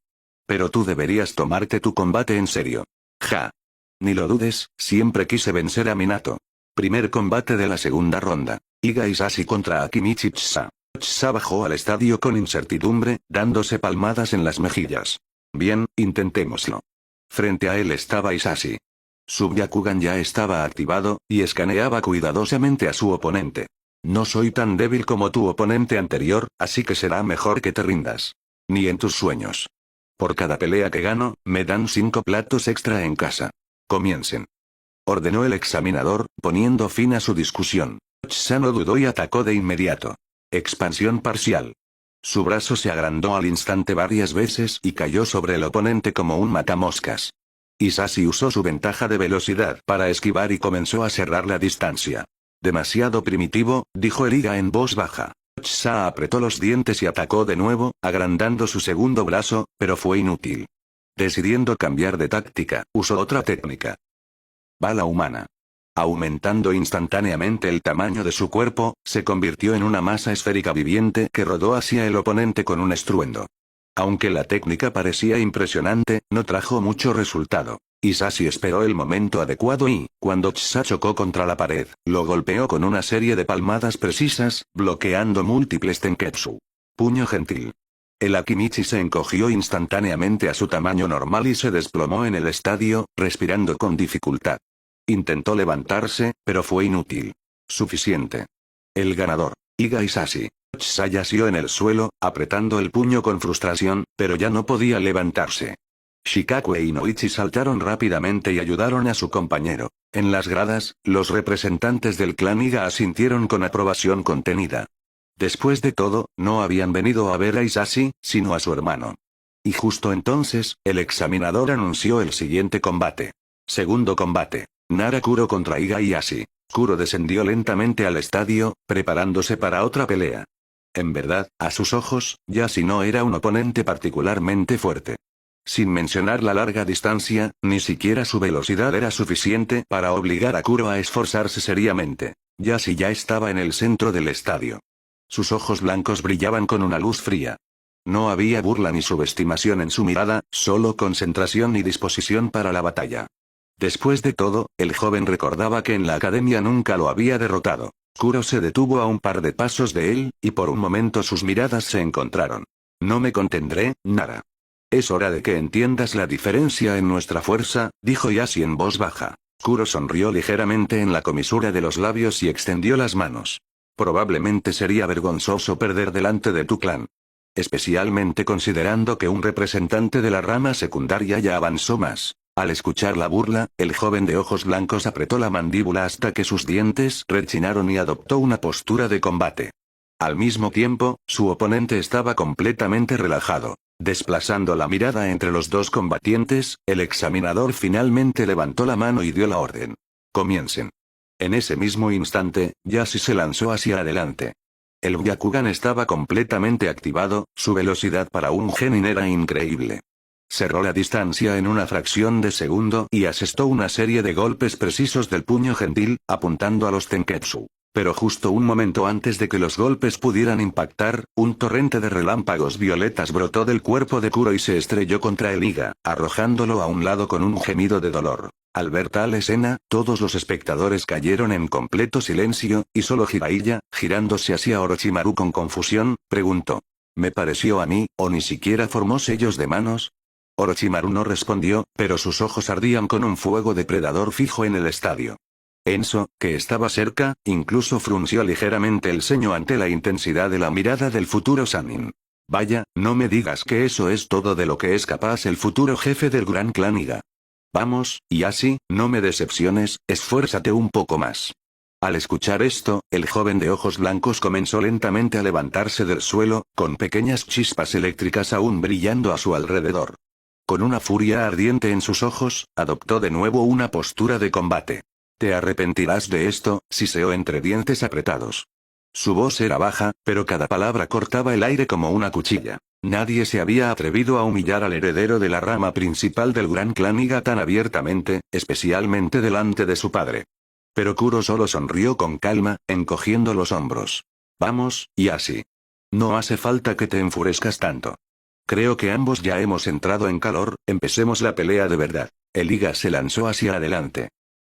Pero tú deberías tomarte tu combate en serio. Ja. Ni lo dudes, siempre quise vencer a Minato. Primer combate de la segunda ronda. Iga Isashi contra Akimichi Chisa. Chisa bajó al estadio con incertidumbre, dándose palmadas en las mejillas. Bien, intentémoslo. Frente a él estaba Isashi. Su Byakugan ya estaba activado, y escaneaba cuidadosamente a su oponente. No soy tan débil como tu oponente anterior, así que será mejor que te rindas. Ni en tus sueños. Por cada pelea que gano, me dan 5 platos extra en casa. Comiencen. Ordenó el examinador, poniendo fin a su discusión. Chisa no dudó y atacó de inmediato. Expansión parcial. Su brazo se agrandó al instante varias veces y cayó sobre el oponente como un matamoscas. Isashi usó su ventaja de velocidad para esquivar y comenzó a cerrar la distancia. Demasiado primitivo, dijo el Iga en voz baja. Chisa apretó los dientes y atacó de nuevo, agrandando su segundo brazo, pero fue inútil. Decidiendo cambiar de táctica, usó otra técnica. Bala humana. Aumentando instantáneamente el tamaño de su cuerpo, se convirtió en una masa esférica viviente que rodó hacia el oponente con un estruendo. Aunque la técnica parecía impresionante, no trajo mucho resultado. Isashi esperó el momento adecuado y, cuando Chisa chocó contra la pared, lo golpeó con una serie de palmadas precisas, bloqueando múltiples tenketsu. Puño gentil. El Akimichi se encogió instantáneamente a su tamaño normal y se desplomó en el estadio, respirando con dificultad. Intentó levantarse, pero fue inútil. Suficiente. El ganador. Iga Isashi. Chisa yació en el suelo, apretando el puño con frustración, pero ya no podía levantarse. Shikaku e Inoichi saltaron rápidamente y ayudaron a su compañero. En las gradas, los representantes del clan Iga asintieron con aprobación contenida. Después de todo, no habían venido a ver a Isashi, sino a su hermano. Y justo entonces, el examinador anunció el siguiente combate. Segundo combate. Narakuro contra Iga Ieyasu. Kuro descendió lentamente al estadio, preparándose para otra pelea. En verdad, a sus ojos, Ieyasu no era un oponente particularmente fuerte. Sin mencionar la larga distancia, ni siquiera su velocidad era suficiente para obligar a Kuro a esforzarse seriamente. Ieyasu ya estaba en el centro del estadio. Sus ojos blancos brillaban con una luz fría. No había burla ni subestimación en su mirada, solo concentración y disposición para la batalla. Después de todo, el joven recordaba que en la academia nunca lo había derrotado. Kuro se detuvo a un par de pasos de él, y por un momento sus miradas se encontraron. No me contendré, Nara. Es hora de que entiendas la diferencia en nuestra fuerza, dijo Yashi en voz baja. Kuro sonrió ligeramente en la comisura de los labios y extendió las manos. Probablemente sería vergonzoso perder delante de tu clan. Especialmente considerando que un representante de la rama secundaria ya avanzó más. Al escuchar la burla, el joven de ojos blancos apretó la mandíbula hasta que sus dientes rechinaron y adoptó una postura de combate. Al mismo tiempo, su oponente estaba completamente relajado. Desplazando la mirada entre los dos combatientes, el examinador finalmente levantó la mano y dio la orden. Comiencen. En ese mismo instante, Yashi se lanzó hacia adelante. El Byakugan estaba completamente activado, su velocidad para un genin era increíble. Cerró la distancia en una fracción de segundo y asestó una serie de golpes precisos del puño gentil, apuntando a los Tenketsu. Pero justo un momento antes de que los golpes pudieran impactar, un torrente de relámpagos violetas brotó del cuerpo de Kuro y se estrelló contra el Iga, arrojándolo a un lado con un gemido de dolor. Al ver tal escena, todos los espectadores cayeron en completo silencio, y solo Jiraiya, girándose hacia Orochimaru con confusión, preguntó. ¿Me pareció a mí, o ni siquiera formó sellos de manos? Orochimaru no respondió, pero sus ojos ardían con un fuego depredador fijo en el estadio. Enso, que estaba cerca, incluso frunció ligeramente el ceño ante la intensidad de la mirada del futuro Sannin. Vaya, no me digas que eso es todo de lo que es capaz el futuro jefe del gran clan Iga. Vamos, y así, no me decepciones, esfuérzate un poco más. Al escuchar esto, el joven de ojos blancos comenzó lentamente a levantarse del suelo, con pequeñas chispas eléctricas aún brillando a su alrededor. Con una furia ardiente en sus ojos, adoptó de nuevo una postura de combate. Te arrepentirás de esto, siseó entre dientes apretados. Su voz era baja, pero cada palabra cortaba el aire como una cuchilla. Nadie se había atrevido a humillar al heredero de la rama principal del gran clan Iga tan abiertamente, especialmente delante de su padre. Pero Kuro solo sonrió con calma, encogiendo los hombros. Vamos, y así. No hace falta que te enfurezcas tanto. Creo que ambos ya hemos entrado en calor, empecemos la pelea de verdad. El Iga se lanzó hacia adelante.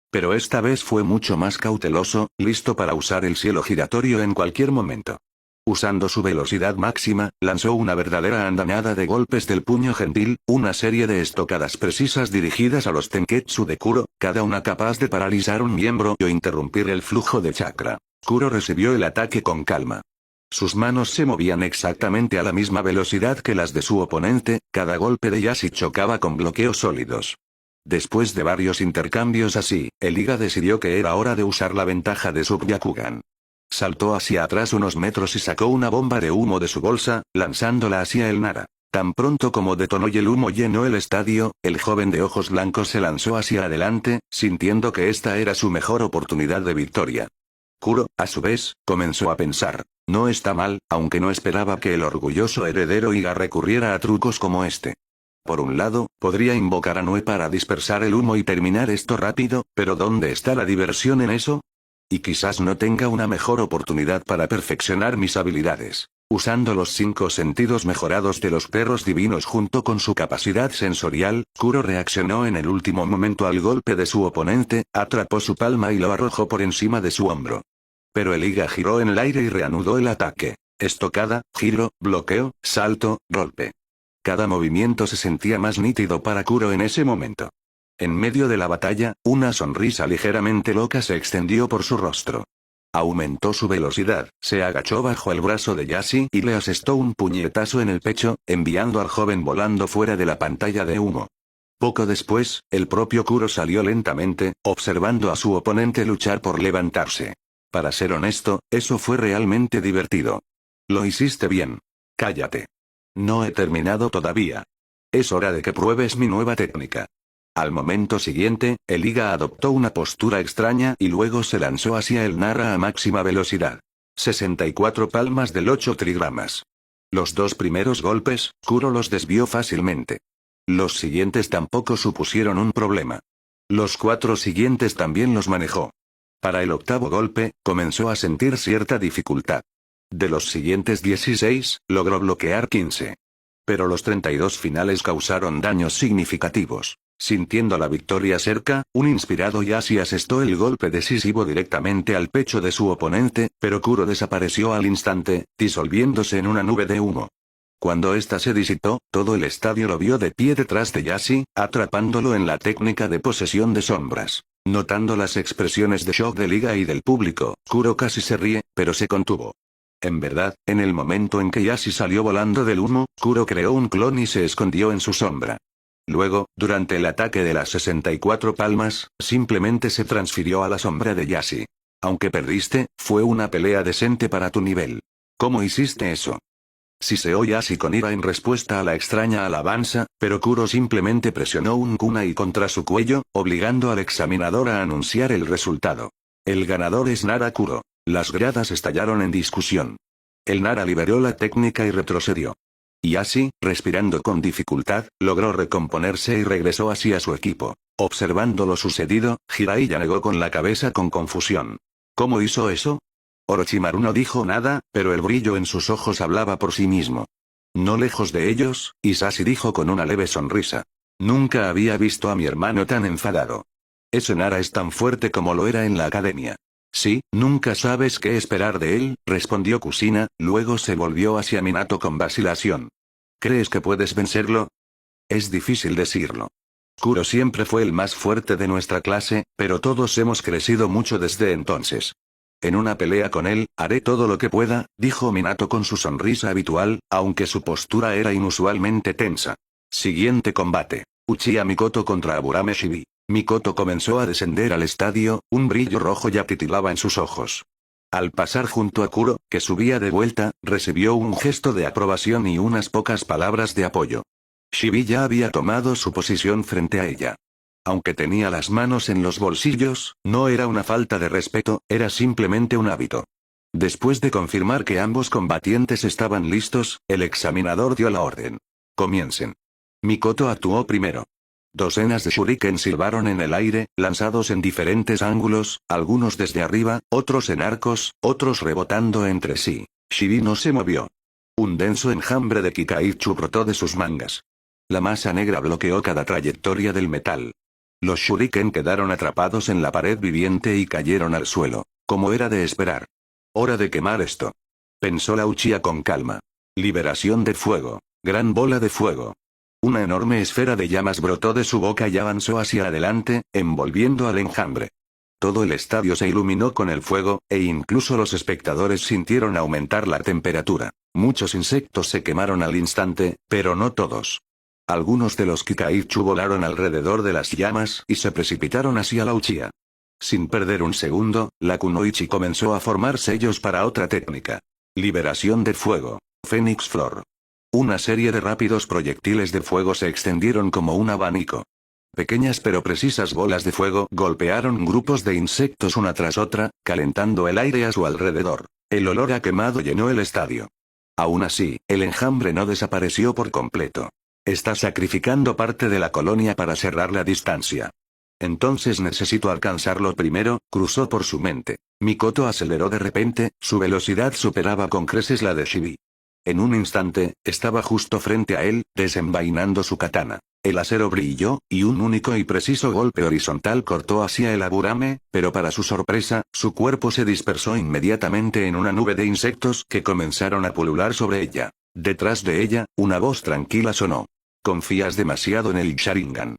Pero esta vez fue mucho más cauteloso, listo para usar el cielo giratorio en cualquier momento. Usando su velocidad máxima, lanzó una verdadera andanada de golpes del puño gentil, una serie de estocadas precisas dirigidas a los Tenketsu de Kuro, cada una capaz de paralizar un miembro o interrumpir el flujo de chakra. Kuro recibió el ataque con calma. Sus manos se movían exactamente a la misma velocidad que las de su oponente, cada golpe de Yashi chocaba con bloqueos sólidos. Después de varios intercambios así, el Iga decidió que era hora de usar la ventaja de su Byakugan. Saltó hacia atrás unos metros y sacó una bomba de humo de su bolsa, lanzándola hacia el Nara. Tan pronto como detonó y el humo llenó el estadio, el joven de ojos blancos se lanzó hacia adelante, sintiendo que esta era su mejor oportunidad de victoria. Kuro, a su vez, comenzó a pensar. No está mal, aunque no esperaba que el orgulloso heredero Iga recurriera a trucos como este. Por un lado, podría invocar a Nue para dispersar el humo y terminar esto rápido, pero ¿dónde está la diversión en eso? Y quizás no tenga una mejor oportunidad para perfeccionar mis habilidades. Usando los 5 sentidos mejorados de los perros divinos junto con su capacidad sensorial, Kuro reaccionó en el último momento al golpe de su oponente, atrapó su palma y lo arrojó por encima de su hombro. Pero el Iga giró en el aire y reanudó el ataque. Estocada, giro, bloqueo, salto, golpe. Cada movimiento se sentía más nítido para Kuro en ese momento. En medio de la batalla, una sonrisa ligeramente loca se extendió por su rostro. Aumentó su velocidad, se agachó bajo el brazo de Yashi y le asestó un puñetazo en el pecho, enviando al joven volando fuera de la pantalla de humo. Poco después, el propio Kuro salió lentamente, observando a su oponente luchar por levantarse. Para ser honesto, eso fue realmente divertido. Lo hiciste bien. Cállate. No he terminado todavía. Es hora de que pruebes mi nueva técnica. Al momento siguiente, el Iga adoptó una postura extraña y luego se lanzó hacia el Nara a máxima velocidad. 64 palmas del 8 trigramas. Los 2 primeros golpes, Kuro los desvió fácilmente. Los siguientes tampoco supusieron un problema. Los 4 siguientes también los manejó. Para el 8º golpe, comenzó a sentir cierta dificultad. De los siguientes 16, logró bloquear 15. Pero los 32 finales causaron daños significativos. Sintiendo la victoria cerca, un inspirado Yashi asestó el golpe decisivo directamente al pecho de su oponente, pero Kuro desapareció al instante, disolviéndose en una nube de humo. Cuando ésta se disipó, todo el estadio lo vio de pie detrás de Yashi, atrapándolo en la técnica de posesión de sombras. Notando las expresiones de shock de Liga y del público, Kuro casi se ríe, pero se contuvo. En verdad, en el momento en que Yashi salió volando del humo, Kuro creó un clon y se escondió en su sombra. Luego, durante el ataque de las 64 palmas, simplemente se transfirió a la sombra de Yashi. Aunque perdiste, fue una pelea decente para tu nivel. ¿Cómo hiciste eso? Siseó Yashi con ira en respuesta a la extraña alabanza, pero Kuro simplemente presionó un kunai contra su cuello, obligando al examinador a anunciar el resultado. El ganador es Nara Kuro. Las gradas estallaron en discusión. El Nara liberó la técnica y retrocedió. Yashi, respirando con dificultad, logró recomponerse y regresó hacia su equipo. Observando lo sucedido, Jiraiya negó con la cabeza con confusión. ¿Cómo hizo eso? Orochimaru no dijo nada, pero el brillo en sus ojos hablaba por sí mismo. No lejos de ellos, Isashi dijo con una leve sonrisa. Nunca había visto a mi hermano tan enfadado. Ese Nara es tan fuerte como lo era en la academia. Sí, nunca sabes qué esperar de él, respondió Kushina, luego se volvió hacia Minato con vacilación. ¿Crees que puedes vencerlo? Es difícil decirlo. Kuro siempre fue el más fuerte de nuestra clase, pero todos hemos crecido mucho desde entonces. En una pelea con él, haré todo lo que pueda, dijo Minato con su sonrisa habitual, aunque su postura era inusualmente tensa. Siguiente combate. Uchiha Mikoto contra Aburame Shibi. Mikoto comenzó a descender al estadio, un brillo rojo ya titilaba en sus ojos. Al pasar junto a Kuro, que subía de vuelta, recibió un gesto de aprobación y unas pocas palabras de apoyo. Shibi ya había tomado su posición frente a ella. Aunque tenía las manos en los bolsillos, no era una falta de respeto, era simplemente un hábito. Después de confirmar que ambos combatientes estaban listos, el examinador dio la orden. Comiencen. Mikoto actuó primero. Docenas de shuriken silbaron en el aire, lanzados en diferentes ángulos, algunos desde arriba, otros en arcos, otros rebotando entre sí. Shibi no se movió. Un denso enjambre de Kikaichu brotó de sus mangas. La masa negra bloqueó cada trayectoria del metal. Los shuriken quedaron atrapados en la pared viviente y cayeron al suelo, como era de esperar. Hora de quemar esto. Pensó la Uchiha con calma. Liberación de fuego. Gran bola de fuego. Una enorme esfera de llamas brotó de su boca y avanzó hacia adelante, envolviendo al enjambre. Todo el estadio se iluminó con el fuego, e incluso los espectadores sintieron aumentar la temperatura. Muchos insectos se quemaron al instante, pero no todos. Algunos de los Kikaichu volaron alrededor de las llamas y se precipitaron hacia la Uchiha. Sin perder un segundo, la Kunoichi comenzó a formar sellos para otra técnica. Liberación de fuego. Phoenix Flor. Una serie de rápidos proyectiles de fuego se extendieron como un abanico. Pequeñas pero precisas bolas de fuego golpearon grupos de insectos una tras otra, calentando el aire a su alrededor. El olor a quemado llenó el estadio. Aún así, el enjambre no desapareció por completo. Está sacrificando parte de la colonia para cerrar la distancia. Entonces necesito alcanzarlo primero, cruzó por su mente. Mikoto aceleró de repente, su velocidad superaba con creces la de Shibi. En un instante, estaba justo frente a él, desenvainando su katana. El acero brilló, y un único y preciso golpe horizontal cortó hacia el Aburame, pero para su sorpresa, su cuerpo se dispersó inmediatamente en una nube de insectos que comenzaron a pulular sobre ella. Detrás de ella, una voz tranquila sonó. Confías demasiado en el Sharingan.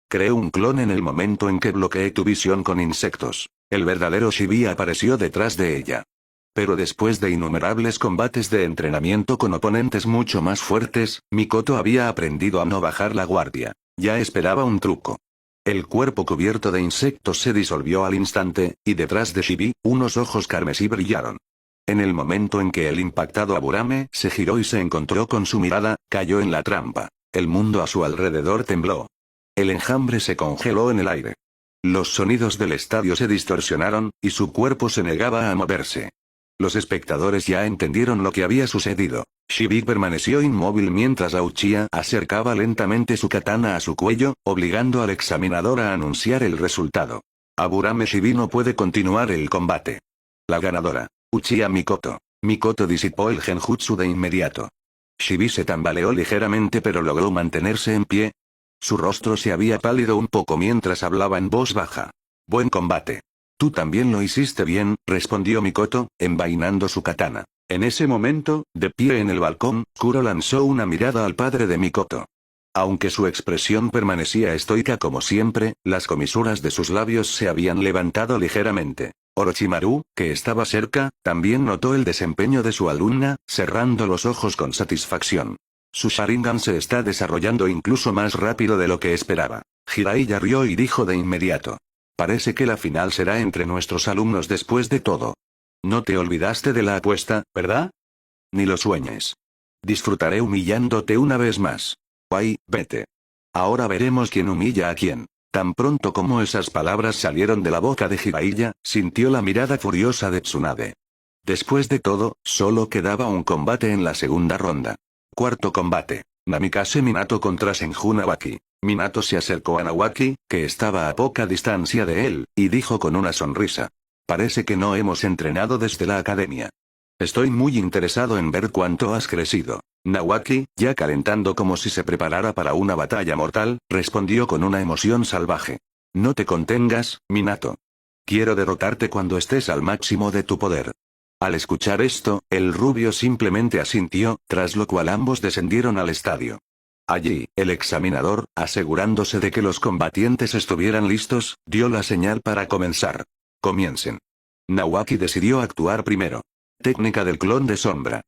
Creé un clon en el momento en que bloqueé tu visión con insectos. El verdadero Shibi apareció detrás de ella. Pero después de innumerables combates de entrenamiento con oponentes mucho más fuertes, Mikoto había aprendido a no bajar la guardia. Ya esperaba un truco. El cuerpo cubierto de insectos se disolvió al instante, y detrás de Shibi, unos ojos carmesí brillaron. En el momento en que el impactado Aburame se giró y se encontró con su mirada, cayó en la trampa. El mundo a su alrededor tembló. El enjambre se congeló en el aire. Los sonidos del estadio se distorsionaron, y su cuerpo se negaba a moverse. Los espectadores ya entendieron lo que había sucedido. Shibi permaneció inmóvil mientras Uchiha acercaba lentamente su katana a su cuello, obligando al examinador a anunciar el resultado. Aburame Shibi no puede continuar el combate. La ganadora. Uchiha Mikoto. Mikoto disipó el genjutsu de inmediato. Shibi se tambaleó ligeramente pero logró mantenerse en pie. Su rostro se había pálido un poco mientras hablaba en voz baja. Buen combate. Tú también lo hiciste bien, respondió Mikoto, envainando su katana. En ese momento, de pie en el balcón, Kuro lanzó una mirada al padre de Mikoto. Aunque su expresión permanecía estoica como siempre, las comisuras de sus labios se habían levantado ligeramente. Orochimaru, que estaba cerca, también notó el desempeño de su alumna, cerrando los ojos con satisfacción. Su Sharingan se está desarrollando incluso más rápido de lo que esperaba. Jiraiya rió y dijo de inmediato. Parece que la final será entre nuestros alumnos después de todo. No te olvidaste de la apuesta, ¿verdad? Ni lo sueñes. Disfrutaré humillándote una vez más. Ay, vete. Ahora veremos quién humilla a quién. Tan pronto como esas palabras salieron de la boca de Jiraiya, sintió la mirada furiosa de Tsunade. Después de todo, solo quedaba un combate en la segunda ronda. Cuarto combate. Namikaze Minato contra Senju Nawaki. Minato se acercó a Nawaki, que estaba a poca distancia de él, y dijo con una sonrisa. Parece que no hemos entrenado desde la academia. Estoy muy interesado en ver cuánto has crecido. Nawaki, ya calentando como si se preparara para una batalla mortal, respondió con una emoción salvaje. No te contengas, Minato. Quiero derrotarte cuando estés al máximo de tu poder. Al escuchar esto, el rubio simplemente asintió, tras lo cual ambos descendieron al estadio. Allí, el examinador, asegurándose de que los combatientes estuvieran listos, dio la señal para comenzar. Comiencen. Nawaki decidió actuar primero. Técnica del clon de sombra.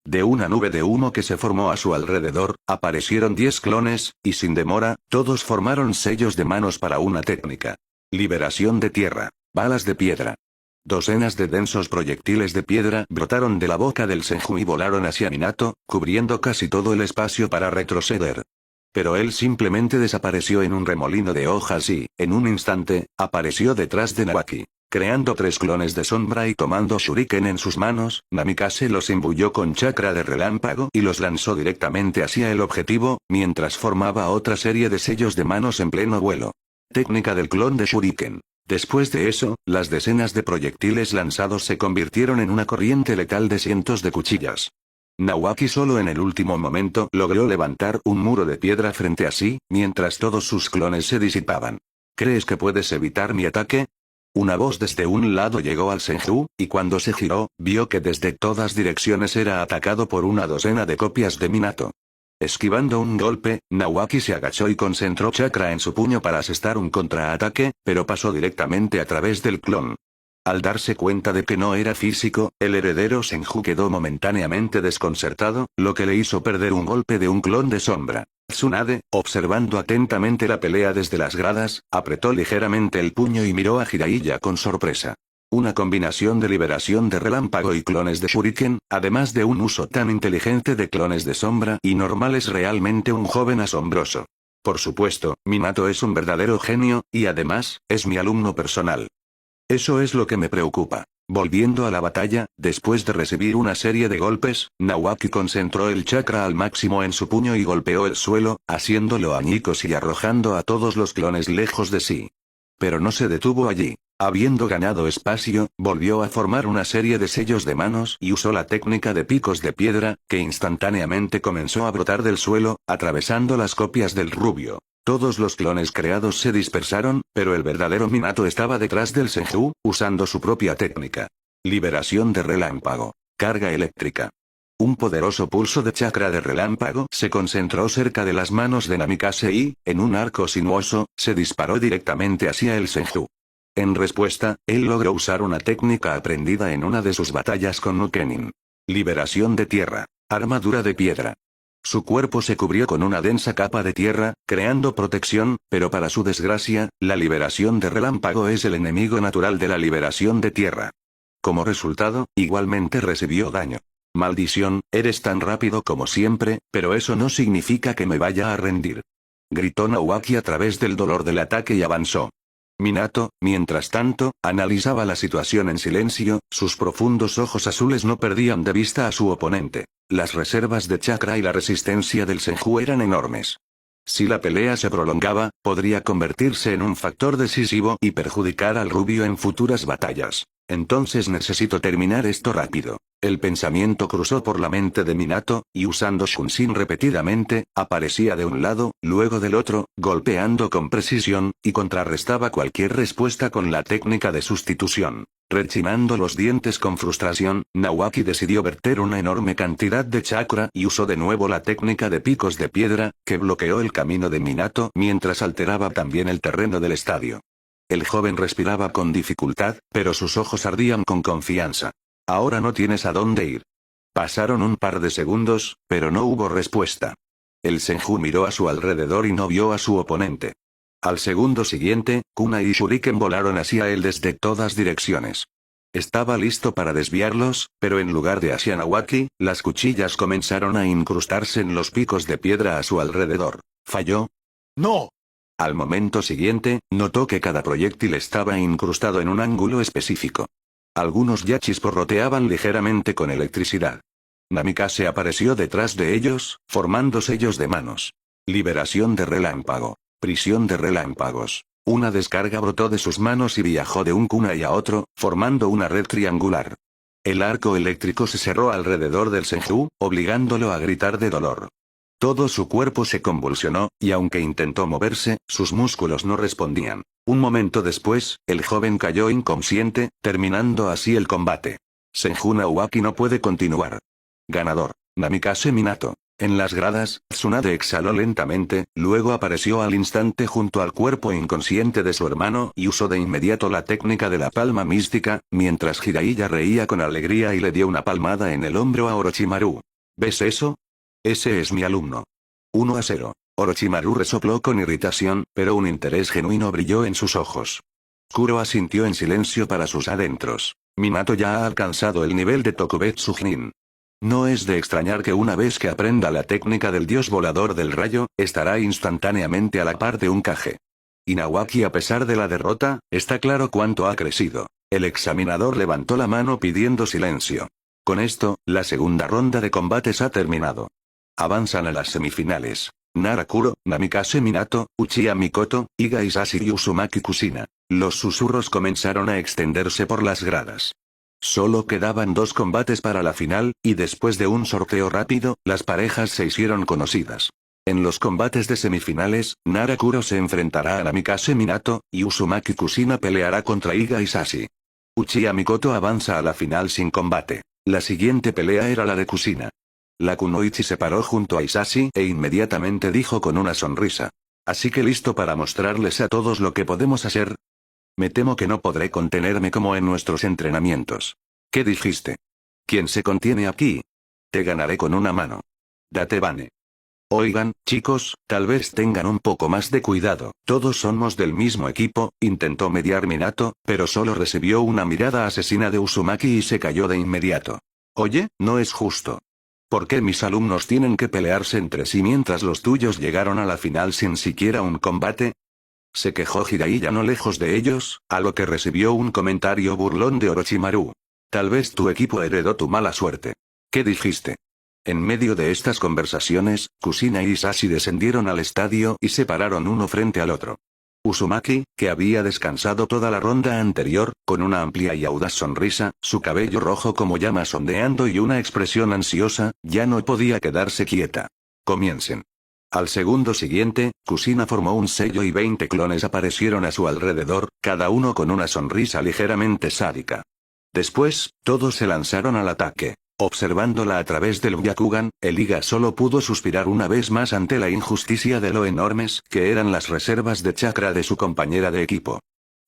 De una nube de humo que se formó a su alrededor, aparecieron 10 clones, y sin demora, todos formaron sellos de manos para una técnica. Liberación de tierra. Balas de piedra. Docenas de densos proyectiles de piedra brotaron de la boca del Senju y volaron hacia Minato, cubriendo casi todo el espacio para retroceder. Pero él simplemente desapareció en un remolino de hojas y, en un instante, apareció detrás de Nawaki. Creando 3 clones de sombra y tomando shuriken en sus manos, Namikaze los imbuyó con chakra de relámpago y los lanzó directamente hacia el objetivo, mientras formaba otra serie de sellos de manos en pleno vuelo. Técnica del clon de shuriken. Después de eso, las decenas de proyectiles lanzados se convirtieron en una corriente letal de cientos de cuchillas. Nawaki solo en el último momento logró levantar un muro de piedra frente a sí, mientras todos sus clones se disipaban. ¿Crees que puedes evitar mi ataque? Una voz desde un lado llegó al Senju, y cuando se giró, vio que desde todas direcciones era atacado por una docena de copias de Minato. Esquivando un golpe, Nawaki se agachó y concentró chakra en su puño para asestar un contraataque, pero pasó directamente a través del clon. Al darse cuenta de que no era físico, el heredero Senju quedó momentáneamente desconcertado, lo que le hizo perder un golpe de un clon de sombra. Tsunade, observando atentamente la pelea desde las gradas, apretó ligeramente el puño y miró a Jiraiya con sorpresa. Una combinación de liberación de relámpago y clones de shuriken, además de un uso tan inteligente de clones de sombra y normal es realmente un joven asombroso. Por supuesto, Minato es un verdadero genio, y además, es mi alumno personal. Eso es lo que me preocupa. Volviendo a la batalla, después de recibir una serie de golpes, Nawaki concentró el chakra al máximo en su puño y golpeó el suelo, haciéndolo añicos y arrojando a todos los clones lejos de sí. Pero no se detuvo allí. Habiendo ganado espacio, volvió a formar una serie de sellos de manos y usó la técnica de picos de piedra, que instantáneamente comenzó a brotar del suelo, atravesando las copias del rubio. Todos los clones creados se dispersaron, pero el verdadero Minato estaba detrás del Senju, usando su propia técnica. Liberación de relámpago. Carga eléctrica. Un poderoso pulso de chakra de relámpago se concentró cerca de las manos de Namikaze y, en un arco sinuoso, se disparó directamente hacia el Senju. En respuesta, él logró usar una técnica aprendida en una de sus batallas con Nukenin. Liberación de tierra. Armadura de piedra. Su cuerpo se cubrió con una densa capa de tierra, creando protección, pero para su desgracia, la liberación de relámpago es el enemigo natural de la liberación de tierra. Como resultado, igualmente recibió daño. Maldición, eres tan rápido como siempre, pero eso no significa que me vaya a rendir. Gritó Nawaki a través del dolor del ataque y avanzó. Minato, mientras tanto, analizaba la situación en silencio, sus profundos ojos azules no perdían de vista a su oponente. Las reservas de chakra y la resistencia del Senju eran enormes. Si la pelea se prolongaba, podría convertirse en un factor decisivo y perjudicar al rubio en futuras batallas. Entonces necesito terminar esto rápido. El pensamiento cruzó por la mente de Minato, y usando Shunshin repetidamente, aparecía de un lado, luego del otro, golpeando con precisión, y contrarrestaba cualquier respuesta con la técnica de sustitución. Rechinando los dientes con frustración, Nawaki decidió verter una enorme cantidad de chakra y usó de nuevo la técnica de picos de piedra, que bloqueó el camino de Minato mientras alteraba también el terreno del estadio. El joven respiraba con dificultad, pero sus ojos ardían con confianza. Ahora no tienes a dónde ir. Pasaron un par de segundos, pero no hubo respuesta. El Senju miró a su alrededor y no vio a su oponente. Al segundo siguiente, kunai y shuriken volaron hacia él desde todas direcciones. Estaba listo para desviarlos, pero en lugar de hacia Nawaki, las cuchillas comenzaron a incrustarse en los picos de piedra a su alrededor. ¿Falló? ¡No! Al momento siguiente, notó que cada proyectil estaba incrustado en un ángulo específico. Algunos ya chisporroteaban ligeramente con electricidad. Namikaze apareció detrás de ellos, formando sellos de manos. Liberación de relámpago. Prisión de relámpagos. Una descarga brotó de sus manos y viajó de un kunai a otro, formando una red triangular. El arco eléctrico se cerró alrededor del Senju, obligándolo a gritar de dolor. Todo su cuerpo se convulsionó, y aunque intentó moverse, sus músculos no respondían. Un momento después, el joven cayó inconsciente, terminando así el combate. Senju Nawaki no puede continuar. Ganador. Namikaze Minato. En las gradas, Tsunade exhaló lentamente, luego apareció al instante junto al cuerpo inconsciente de su hermano y usó de inmediato la técnica de la palma mística, mientras Jiraiya reía con alegría y le dio una palmada en el hombro a Orochimaru. ¿Ves eso? Ese es mi alumno. 1-0. Orochimaru resopló con irritación, pero un interés genuino brilló en sus ojos. Kuro asintió en silencio para sus adentros. Minato ya ha alcanzado el nivel de Tokubetsu Nin. No es de extrañar que una vez que aprenda la técnica del dios volador del rayo, estará instantáneamente a la par de un Kage. Y Nawaki, a pesar de la derrota, está claro cuánto ha crecido. El examinador levantó la mano pidiendo silencio. Con esto, la segunda ronda de combates ha terminado. Avanzan a las semifinales. Narakuro, Namikaze Minato, Uchiha Mikoto, Iga Isashi y Uzumaki Kushina. Los susurros comenzaron a extenderse por las gradas. Solo quedaban 2 combates para la final, y después de un sorteo rápido, las parejas se hicieron conocidas. En los combates de semifinales, Narakuro se enfrentará a Namikaze Minato, y Uzumaki Kushina peleará contra Iga Isashi. Uchiha Mikoto avanza a la final sin combate. La siguiente pelea era la de Kushina. La kunoichi se paró junto a Isashi e inmediatamente dijo con una sonrisa. Así que listo para mostrarles a todos lo que podemos hacer. Me temo que no podré contenerme como en nuestros entrenamientos. ¿Qué dijiste? ¿Quién se contiene aquí? Te ganaré con una mano. Date Bane. Oigan, chicos, tal vez tengan un poco más de cuidado. Todos somos del mismo equipo, intentó mediar Minato, pero solo recibió una mirada asesina de Uzumaki y se cayó de inmediato. Oye, no es justo. ¿Por qué mis alumnos tienen que pelearse entre sí mientras los tuyos llegaron a la final sin siquiera un combate? Se quejó Jiraiya no lejos de ellos, a lo que recibió un comentario burlón de Orochimaru. Tal vez tu equipo heredó tu mala suerte. ¿Qué dijiste? En medio de estas conversaciones, Kushina y Isashi descendieron al estadio y se pararon uno frente al otro. Uzumaki, que había descansado toda la ronda anterior, con una amplia y audaz sonrisa, su cabello rojo como llamas ondeando y una expresión ansiosa, ya no podía quedarse quieta. Comiencen. Al segundo siguiente, Kushina formó un sello y 20 clones aparecieron a su alrededor, cada uno con una sonrisa ligeramente sádica. Después, todos se lanzaron al ataque. Observándola a través del Byakugan, el Iga solo pudo suspirar una vez más ante la injusticia de lo enormes que eran las reservas de chakra de su compañera de equipo.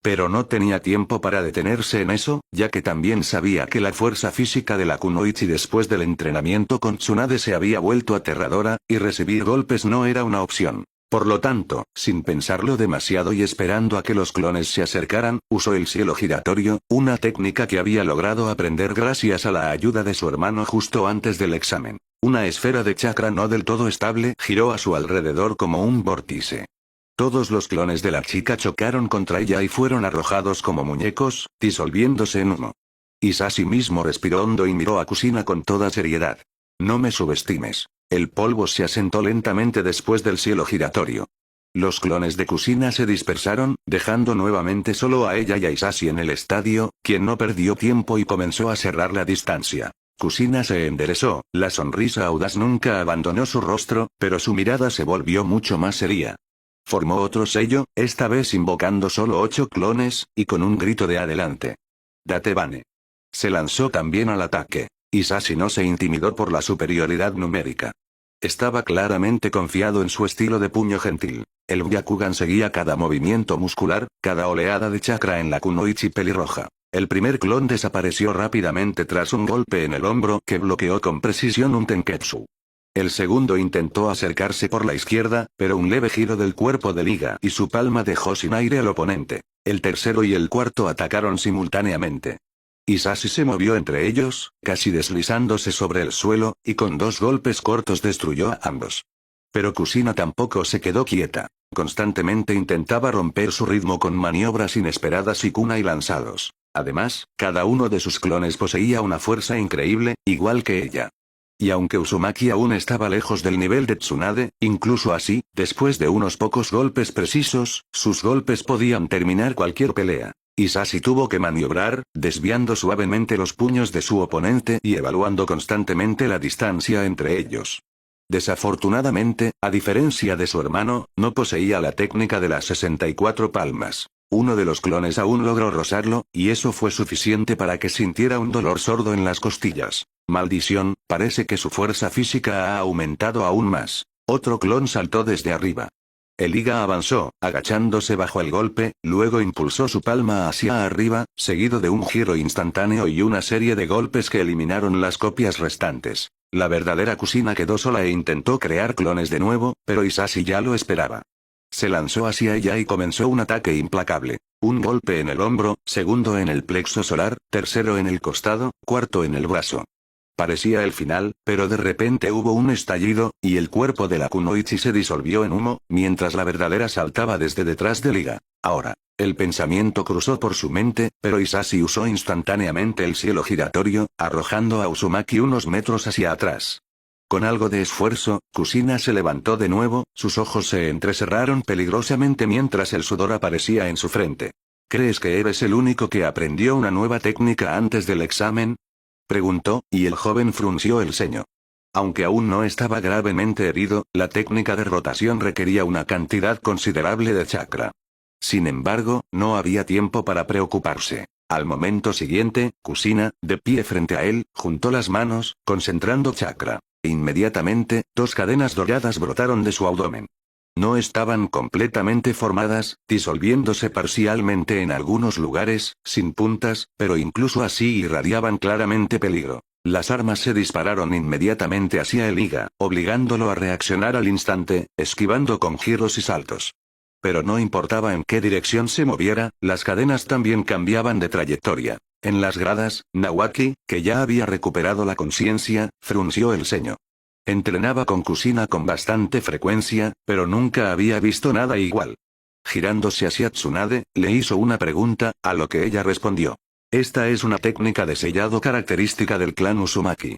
Pero no tenía tiempo para detenerse en eso, ya que también sabía que la fuerza física de la kunoichi después del entrenamiento con Tsunade se había vuelto aterradora, y recibir golpes no era una opción. Por lo tanto, sin pensarlo demasiado y esperando a que los clones se acercaran, usó el cielo giratorio, una técnica que había logrado aprender gracias a la ayuda de su hermano justo antes del examen. Una esfera de chakra no del todo estable giró a su alrededor como un vórtice. Todos los clones de la chica chocaron contra ella y fueron arrojados como muñecos, disolviéndose en humo. Isashi mismo respiró hondo y miró a Kushina con toda seriedad. No me subestimes. El polvo se asentó lentamente después del cielo giratorio. Los clones de Kusina se dispersaron, dejando nuevamente solo a ella y a Isashi en el estadio, quien no perdió tiempo y comenzó a cerrar la distancia. Kusina se enderezó, la sonrisa audaz nunca abandonó su rostro, pero su mirada se volvió mucho más seria. Formó otro sello, esta vez invocando solo 8 clones, y con un grito de adelante. Datebane. Se lanzó también al ataque. Isashi no se intimidó por la superioridad numérica. Estaba claramente confiado en su estilo de puño gentil. El Byakugan seguía cada movimiento muscular, cada oleada de chakra en la kunoichi pelirroja. El primer clon desapareció rápidamente tras un golpe en el hombro que bloqueó con precisión un Tenketsu. El segundo intentó acercarse por la izquierda, pero un leve giro del cuerpo de Liga y su palma dejó sin aire al oponente. El tercero y el cuarto atacaron simultáneamente. Isashi se movió entre ellos, casi deslizándose sobre el suelo, y con 2 golpes cortos destruyó a ambos. Pero Kusina tampoco se quedó quieta. Constantemente intentaba romper su ritmo con maniobras inesperadas y kunai lanzados. Además, cada uno de sus clones poseía una fuerza increíble, igual que ella. Y aunque Uzumaki aún estaba lejos del nivel de Tsunade, incluso así, después de unos pocos golpes precisos, sus golpes podían terminar cualquier pelea. Isashi tuvo que maniobrar, desviando suavemente los puños de su oponente y evaluando constantemente la distancia entre ellos. Desafortunadamente, a diferencia de su hermano, no poseía la técnica de las 64 palmas. Uno de los clones aún logró rozarlo, y eso fue suficiente para que sintiera un dolor sordo en las costillas. Maldición, parece que su fuerza física ha aumentado aún más. Otro clon saltó desde arriba. El Iga avanzó, agachándose bajo el golpe, luego impulsó su palma hacia arriba, seguido de un giro instantáneo y una serie de golpes que eliminaron las copias restantes. La verdadera Kusina quedó sola e intentó crear clones de nuevo, pero Isashi ya lo esperaba. Se lanzó hacia ella y comenzó un ataque implacable. Un golpe en el hombro, segundo en el plexo solar, tercero en el costado, cuarto en el brazo. Parecía el final, pero de repente hubo un estallido, y el cuerpo de la kunoichi se disolvió en humo, mientras la verdadera saltaba desde detrás de Liga. Ahora, el pensamiento cruzó por su mente, pero Isashi usó instantáneamente el cielo giratorio, arrojando a Uzumaki unos metros hacia atrás. Con algo de esfuerzo, Kusina se levantó de nuevo, sus ojos se entrecerraron peligrosamente mientras el sudor aparecía en su frente. ¿Crees que eres el único que aprendió una nueva técnica antes del examen?, preguntó, y el joven frunció el ceño. Aunque aún no estaba gravemente herido, la técnica de rotación requería una cantidad considerable de chakra. Sin embargo, no había tiempo para preocuparse. Al momento siguiente, Kusina, de pie frente a él, juntó las manos, concentrando chakra. Inmediatamente, 2 cadenas doradas brotaron de su abdomen. No estaban completamente formadas, disolviéndose parcialmente en algunos lugares, sin puntas, pero incluso así irradiaban claramente peligro. Las armas se dispararon inmediatamente hacia el Iga, obligándolo a reaccionar al instante, esquivando con giros y saltos. Pero no importaba en qué dirección se moviera, las cadenas también cambiaban de trayectoria. En las gradas, Nawaki, que ya había recuperado la conciencia, frunció el ceño. Entrenaba con Kusina con bastante frecuencia, pero nunca había visto nada igual. Girándose hacia Tsunade, le hizo una pregunta, a lo que ella respondió. Esta es una técnica de sellado característica del clan Uzumaki.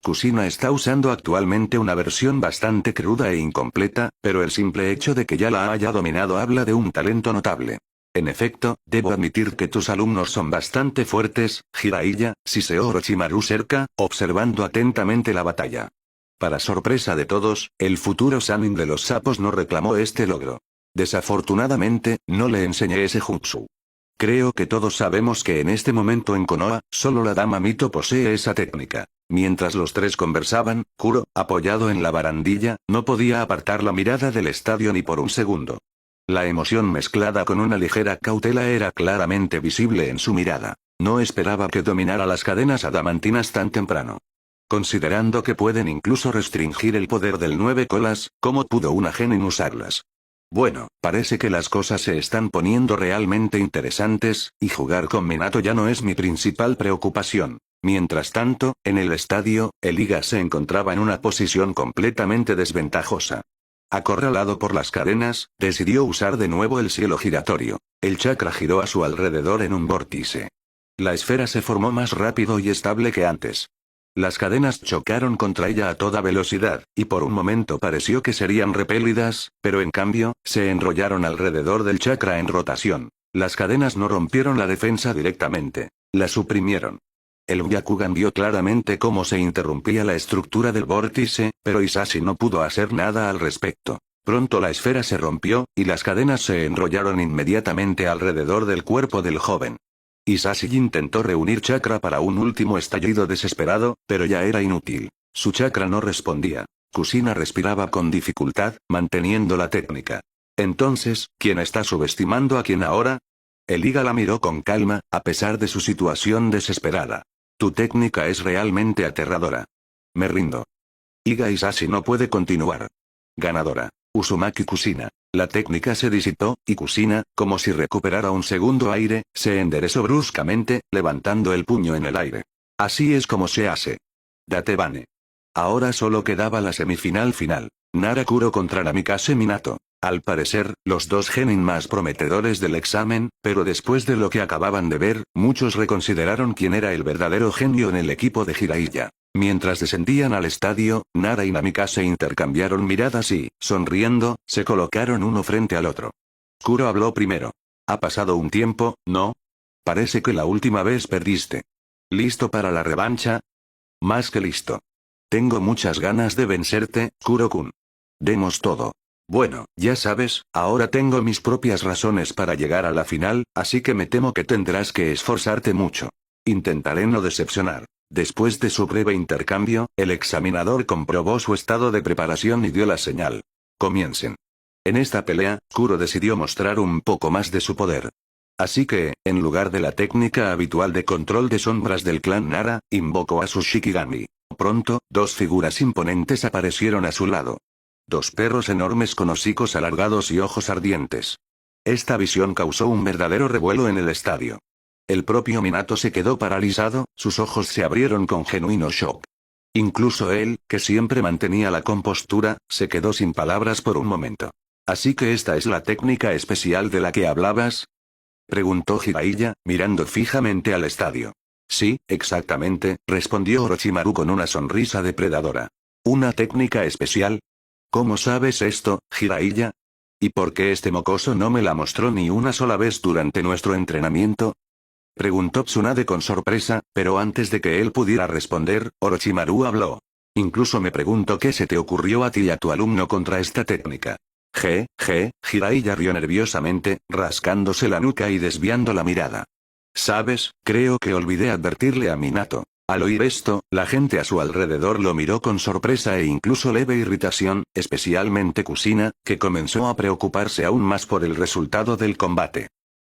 Kusina está usando actualmente una versión bastante cruda e incompleta, pero el simple hecho de que ya la haya dominado habla de un talento notable. En efecto, debo admitir que tus alumnos son bastante fuertes, Jiraiya, Siseo Orochimaru cerca, observando atentamente la batalla. Para sorpresa de todos, el futuro Sannin de los sapos no reclamó este logro. Desafortunadamente, no le enseñé ese jutsu. Creo que todos sabemos que en este momento en Konoha, solo la dama Mito posee esa técnica. Mientras los tres conversaban, Kuro, apoyado en la barandilla, no podía apartar la mirada del estadio ni por un segundo. La emoción mezclada con una ligera cautela era claramente visible en su mirada. No esperaba que dominara las cadenas adamantinas tan temprano. Considerando que pueden incluso restringir el poder del 9 colas, ¿cómo pudo una genin usarlas? Bueno, parece que las cosas se están poniendo realmente interesantes, y jugar con Minato ya no es mi principal preocupación. Mientras tanto, en el estadio, el Iga se encontraba en una posición completamente desventajosa. Acorralado por las cadenas, decidió usar de nuevo el cielo giratorio. El chakra giró a su alrededor en un vórtice. La esfera se formó más rápido y estable que antes. Las cadenas chocaron contra ella a toda velocidad, y por un momento pareció que serían repelidas, pero en cambio, se enrollaron alrededor del chakra en rotación. Las cadenas no rompieron la defensa directamente, la suprimieron. El Byakugan vio claramente cómo se interrumpía la estructura del vórtice, pero Hisashi no pudo hacer nada al respecto. Pronto la esfera se rompió, y las cadenas se enrollaron inmediatamente alrededor del cuerpo del joven. Hisashi intentó reunir chakra para un último estallido desesperado, pero ya era inútil. Su chakra no respondía. Kusina respiraba con dificultad, manteniendo la técnica. Entonces, ¿quién está subestimando a quién ahora? El Iga la miró con calma, a pesar de su situación desesperada. Tu técnica es realmente aterradora. Me rindo. Iga Hisashi no puede continuar. Ganadora. Uzumaki Kusina. La técnica se disipó, y Kusina, como si recuperara un segundo aire, se enderezó bruscamente, levantando el puño en el aire. Así es como se hace. Datebane. Ahora solo quedaba la semifinal final. Nara Kuro contra Namikaze Minato. Al parecer, los dos genin más prometedores del examen, pero después de lo que acababan de ver, muchos reconsideraron quién era el verdadero genio en el equipo de Jiraiya. Mientras descendían al estadio, Nara y Namikaze intercambiaron miradas y, sonriendo, se colocaron uno frente al otro. Kuro habló primero. Ha pasado un tiempo, ¿no? Parece que la última vez perdiste. ¿Listo para la revancha? Más que listo. Tengo muchas ganas de vencerte, Kuro-kun. Demos todo. Bueno, ya sabes, ahora tengo mis propias razones para llegar a la final, así que me temo que tendrás que esforzarte mucho. Intentaré no decepcionar. Después de su breve intercambio, el examinador comprobó su estado de preparación y dio la señal. Comiencen. En esta pelea, Kuro decidió mostrar un poco más de su poder. Así que, en lugar de la técnica habitual de control de sombras del clan Nara, invocó a su Shikigami. Pronto, dos figuras imponentes aparecieron a su lado. Dos perros enormes con hocicos alargados y ojos ardientes. Esta visión causó un verdadero revuelo en el estadio. El propio Minato se quedó paralizado, sus ojos se abrieron con genuino shock. Incluso él, que siempre mantenía la compostura, se quedó sin palabras por un momento. ¿Así que esta es la técnica especial de la que hablabas? Preguntó Jiraiya, mirando fijamente al estadio. Sí, exactamente, respondió Orochimaru con una sonrisa depredadora. ¿Una técnica especial? ¿Cómo sabes esto, Jiraiya? ¿Y por qué este mocoso no me la mostró ni una sola vez durante nuestro entrenamiento? Preguntó Tsunade con sorpresa, pero antes de que él pudiera responder, Orochimaru habló. Incluso me pregunto qué se te ocurrió a ti y a tu alumno contra esta técnica. Jiraiya rió nerviosamente, rascándose la nuca y desviando la mirada. ¿Sabes? Creo que olvidé advertirle a Minato. Al oír esto, la gente a su alrededor lo miró con sorpresa e incluso leve irritación, especialmente Kusina, que comenzó a preocuparse aún más por el resultado del combate.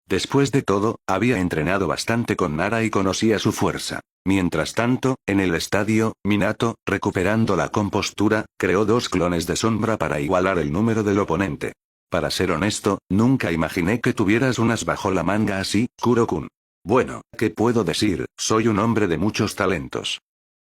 Después de todo, había entrenado bastante con Nara y conocía su fuerza. Mientras tanto, en el estadio, Minato, recuperando la compostura, creó dos clones de sombra para igualar el número del oponente. Para ser honesto, nunca imaginé que tuvieras unas bajo la manga así, Kuro-kun. Bueno, ¿qué puedo decir? Soy un hombre de muchos talentos.